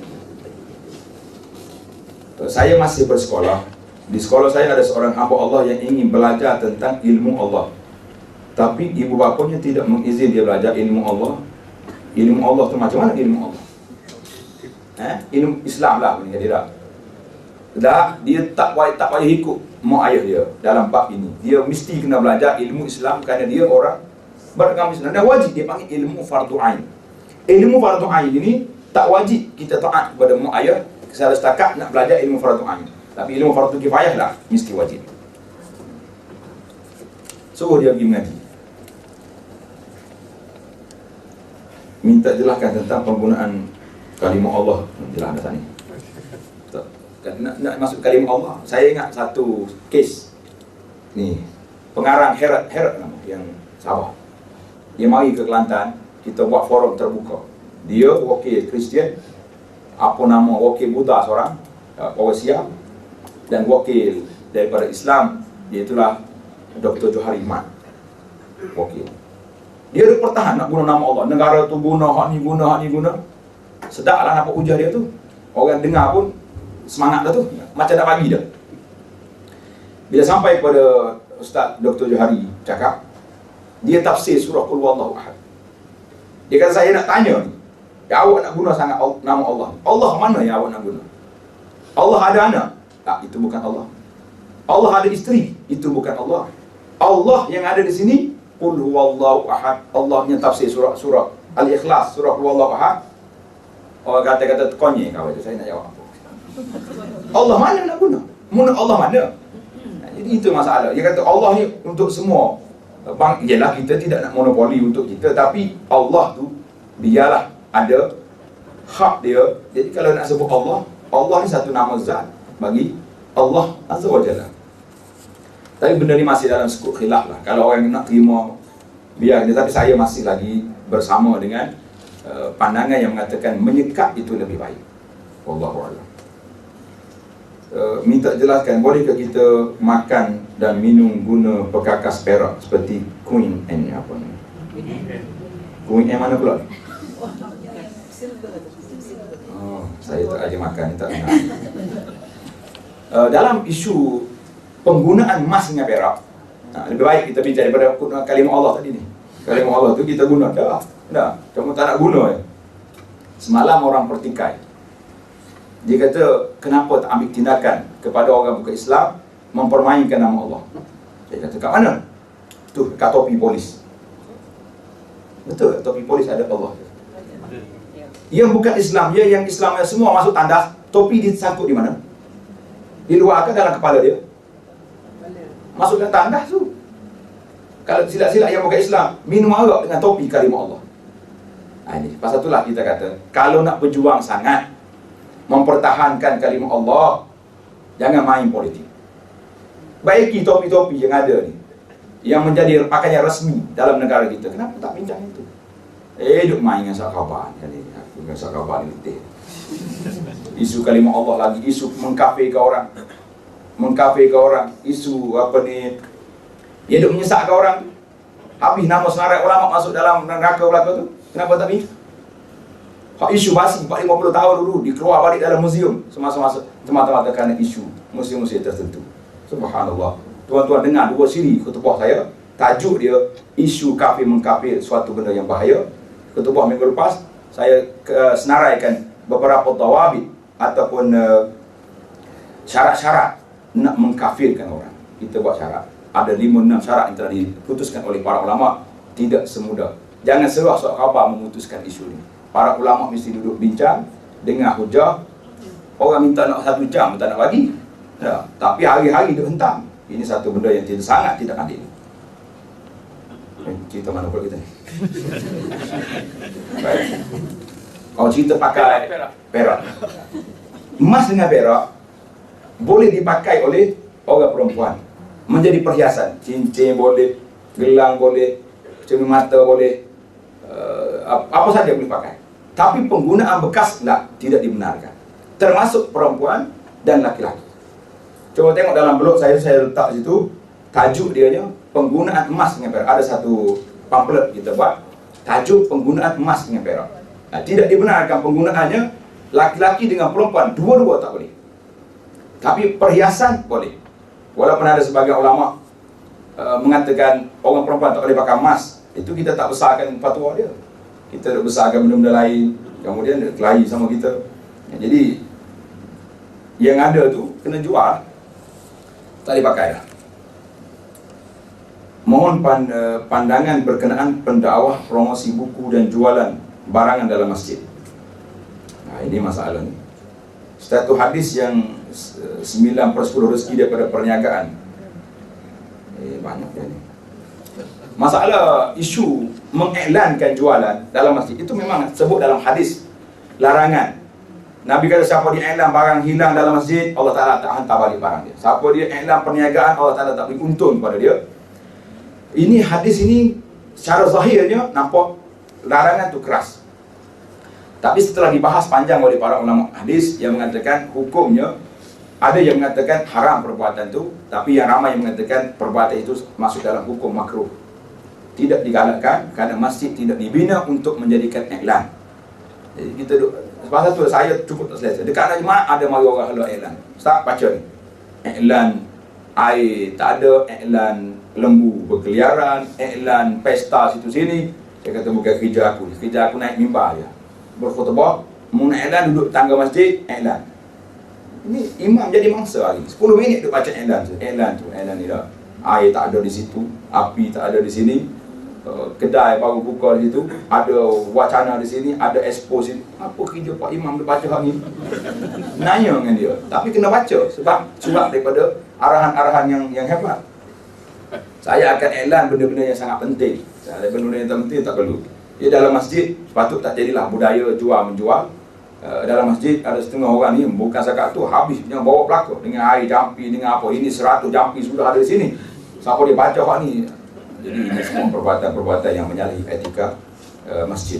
Saya masih bersekolah. Di sekolah saya ada seorang hamba Allah yang ingin belajar tentang ilmu Allah. Tapi ibu bapanya tidak mengizinkan dia belajar ilmu Allah. Ilmu Allah tu macam mana ilmu Allah? Ilmu Islam lah punya dia tak. Dah, dia tak payah ikut mak ayah dia dalam bab ini. Dia mesti kena belajar ilmu Islam kerana dia orang beragama Islam. Dan wajib dia panggil ilmu fardu ain. Ilmu fardu ain ini tak wajib kita taat kepada mak ayah secara setakat nak belajar ilmu fardu ain. Tapi ilmu fardu kifayah lah mesti wajib. Suruh dia pergi mengaji. Minta jelaskan tentang penggunaan kalimah Allah. Jelas dah tadi. Nak masuk kalimah Allah. Saya ingat satu kes ni, pengarang Herat nama yang Sabah. Dia mari ke Kelantan, kita buat forum terbuka. Dia wakil Kristian, apa nama wakil Buddha seorang, orang Siam, dan wakil daripada Islam, iaitulah Dr. Johari Mat. Wakil. Dia ada pertahan nak guna nama Allah. Negara tu guna, hak ni guna, hak ni guna. Sedaplah nampak hujah dia tu. Orang dengar pun semangat dah tu, macam nak bagi dah. Bila sampai kepada Ustaz Dr. Johari cakap, dia tafsir surah Qul Huwallahu Ahad. Dia kata saya nak tanya ni, ya awak nak guna sangat nama Allah. Allah mana yang awak nak guna? Allah ada anak? Tak, itu bukan Allah. Allah ada isteri? Itu bukan Allah. Allah yang ada di sini Qul Huwallahu Ahad. Allahnya tafsir surah Al-Ikhlas, surah Qul Huwallahu Ahad. Orang kata-kata konye kau itu, saya nak jawab. Allah mana nak guna? Mana Allah mana? Jadi itu masalah. Dia kata Allah ni untuk semua. Bang, ialah kita tidak nak monopoli untuk kita, tapi Allah tu biarlah ada hak dia. Jadi kalau nak sebut Allah, Allah ni satu nama zat bagi Allah Azza wa Jalla. Tapi benda ni masih dalam skop khilaf lah. Kalau orang nak terima, biar dia. Tapi saya masih lagi bersama dengan pandangan yang mengatakan menyekat itu lebih baik. Wallahu a'lam. Minta jelaskan, bolehkah kita makan dan minum guna perkakas perak seperti Queen N apa ni? Queen N mana pula? Saya tak aja makan, tak kenal. Dalam isu penggunaan emas dengan perak, lebih baik kita bincang daripada kalimah Allah tadi ni. Kalimah Allah tu kita guna dah. Cuma tak nak guna je. Semalam orang pertikai. Dia kata, kenapa tak ambil tindakan kepada orang bukan Islam mempermainkan nama Allah? Saya kata, kat mana? Tu, kat topi polis. Betul, topi polis ada Allah. Yang bukan Islam, yang Islam semua masuk tandas, topi disangkut di mana? Di luar ke dalam kepala dia? Masuk dalam tandas tu. Kalau silap-silap yang bukan Islam, minum arak dengan topi kalimah Allah. Ini pasal itulah kita kata, kalau nak berjuang sangat mempertahankan kalimah Allah, jangan main politik. Baiki topi-topi yang ada ni, yang menjadi pakaian resmi dalam negara kita. Kenapa tak bincang itu? Duk main dengan sakhabat. Aku dengan sakhabat ni letih. Isu kalimah Allah lagi, isu mengkafirkan orang. Mengkafirkan orang, isu apa ni, dia duk menyesatkan orang. Habis nama senarai ulama masuk dalam neraka belaka tu. Kenapa tak bincang? Hak isu basi 40-50 tahun dulu dikeluar balik dalam muzium semasa-masa semata-mata kerana isu museum-museum tertentu. Subhanallah. Tuan-tuan dengar dua siri khutbah saya, tajuk dia isu kafir mengkafir suatu benda yang bahaya. Khutbah minggu lepas saya senaraikan beberapa dawabit ataupun syarat-syarat nak mengkafirkan orang. Kita buat syarat. Ada 5-6 syarat yang telah diputuskan oleh para ulama. Tidak semudah. Jangan serah sok khabar memutuskan isu ini. Para ulama mesti duduk bincang, dengar hujah. Orang minta nak 1 jam, tak nak bagi. Ya, tapi hari-hari dia hentam. Ini satu benda yang sangat tidak adil. Cerita mana pula kita ni? Baik. Kalau cerita pakai perak. Emas dengan perak boleh dipakai oleh orang perempuan. Menjadi perhiasan. Cincin boleh, gelang boleh, cermin mata boleh, apa saja boleh pakai. Tapi penggunaan bekas tidak dibenarkan. Termasuk perempuan dan laki-laki. Coba tengok dalam blog saya letak situ, tajuk dia penggunaan emas dengan perak. Ada satu pamphlet kita buat, tajuk penggunaan emas dengan perak. Tidak dibenarkan penggunaannya laki-laki dengan perempuan, dua-dua tak boleh. Tapi perhiasan boleh. Walaupun ada sebagian ulama mengatakan orang perempuan tak boleh pakai emas, itu kita tak besarkan fatwa dia. Kita nak besarkan benda-benda lain, kemudian dia kelahi sama kita. Jadi yang ada tu kena jual, tak dipakai dah. Mohon pandangan berkenaan pendakwah promosi buku dan jualan barangan dalam masjid. Ini masalah ni. Satu hadis yang 9/10 rezeki daripada perniagaan. Banyak dia ni. Masalah isu mengiklankan jualan dalam masjid itu memang sebut dalam hadis larangan. Nabi kata siapa dia iklan barang hilang dalam masjid, Allah Ta'ala tak hantar balik barang dia. Siapa dia iklan perniagaan, Allah Ta'ala tak beri untung kepada dia. Ini hadis ini secara zahirnya nampak larangan tu keras. Tapi setelah dibahas panjang oleh para ulama hadis yang mengatakan hukumnya, ada yang mengatakan haram perbuatan itu, tapi yang ramai yang mengatakan perbuatan itu masuk dalam hukum makruh. Tidak digalakkan kerana masjid tidak dibina untuk menjadikan iklan. Jadi kita pasal tu saya cukup tak selesa. Dekat anak jemaah ada mari orang halal iklan. Ustaz baca ni. Iklan air tak ada, iklan lembu berkeliaran, iklan pesta situ sini. Saya kata bukan kerja aku. Kerja aku naik mimbar je. Berkhutbah, mau nak iklan duduk tangga masjid, iklan. Ini imam jadi mangsa hari. 10 minit duk baca iklan tu. Iklan ni dah. Air tak ada di situ, api tak ada di sini. Kedai baru buka di situ, ada wacana di sini, ada expo sini. Apa kerja Pak Imam dia baca hari ni? Nanya dengan dia. Tapi kena baca sebab surat daripada arahan-arahan yang hebat. Saya akan iklan benda-benda yang sangat penting. Benda-benda yang tak penting tak perlu. Dia dalam masjid patut tak jadilah budaya jual-menjual. Dalam masjid ada setengah orang ni bukan zakat tu habis yang bawa pelaka dengan air jampi dengan apa. Ini 100 jampi sudah ada di sini. Siapa dia baca hak ni? Jadi ini semua perbuatan-perbuatan yang menyalahi etika masjid.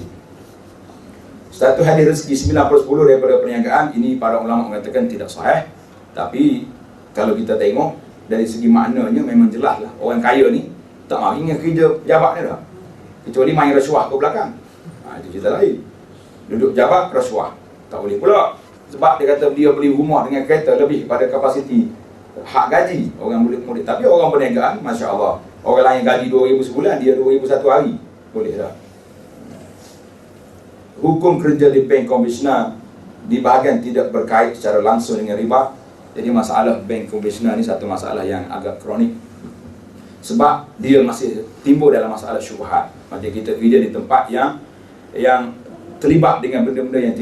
Satu hadis rezeki 9/10 daripada perniagaan ini para ulama mengatakan tidak sahih. Tapi kalau kita tengok dari segi maknanya memang jelas lah. Orang kaya ni tak mahu ingat kerja jabat dia dah. Kecuali main rasuah ke belakang. Itu cerita lain. Duduk jabat rasuah. Tak boleh pula. Sebab dia kata dia beli rumah dengan kereta lebih pada kapasiti hak gaji orang murid-murid. Tapi orang perniagaan, Masya Allah, orang lain gaji 2,000 sebulan, dia 2,000 satu hari. Boleh tak? Hukum kerja di bank konvensional di bahagian tidak berkait secara langsung dengan riba. Jadi masalah bank konvensional ni satu masalah yang agak kronik. Sebab dia masih timbul dalam masalah syubhat. Macam kita kerja di tempat yang terlibat dengan benda-benda yang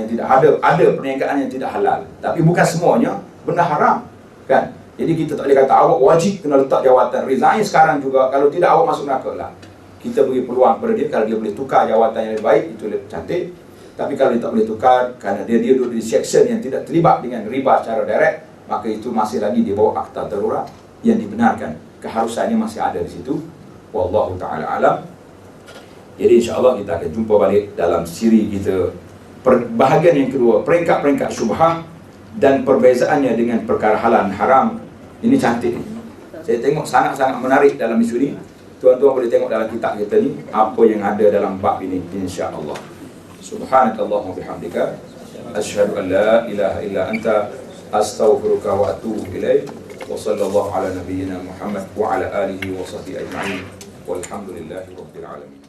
tidak ada perniagaan yang tidak halal. Tapi bukan semuanya benda haram, kan? Jadi kita tak boleh kata awak wajib kena letak jawatan, resign sekarang juga, kalau tidak awak masuk neraka lah. Kita beri peluang kepada dia, kalau dia boleh tukar jawatan yang lebih baik, itu lebih cantik. Tapi kalau dia tak boleh tukar kerana dia duduk di section yang tidak terlibat dengan riba secara direct, maka itu masih lagi di bawah akta darurat yang dibenarkan. Keharusannya masih ada di situ. Wallahu ta'ala alam. Jadi insya-Allah kita akan jumpa balik dalam siri kita bahagian yang kedua, peringkat-peringkat syubhah dan perbezaannya dengan perkara halal dan haram. Ini cantik. Saya tengok sangat-sangat menarik dalam isu ini. Tuan-tuan boleh tengok dalam kitab kita ni apa yang ada dalam bab ini, insya-Allah. Subhanakallahumma bihamdika asyhadu an la ilaha illa anta astaghfiruka wa atubu ilaik. Wa sallallahu ala nabiyyina Muhammad wa ala alihi wa sahbihi ajma'in. Walhamdulillahi rabbil alamin.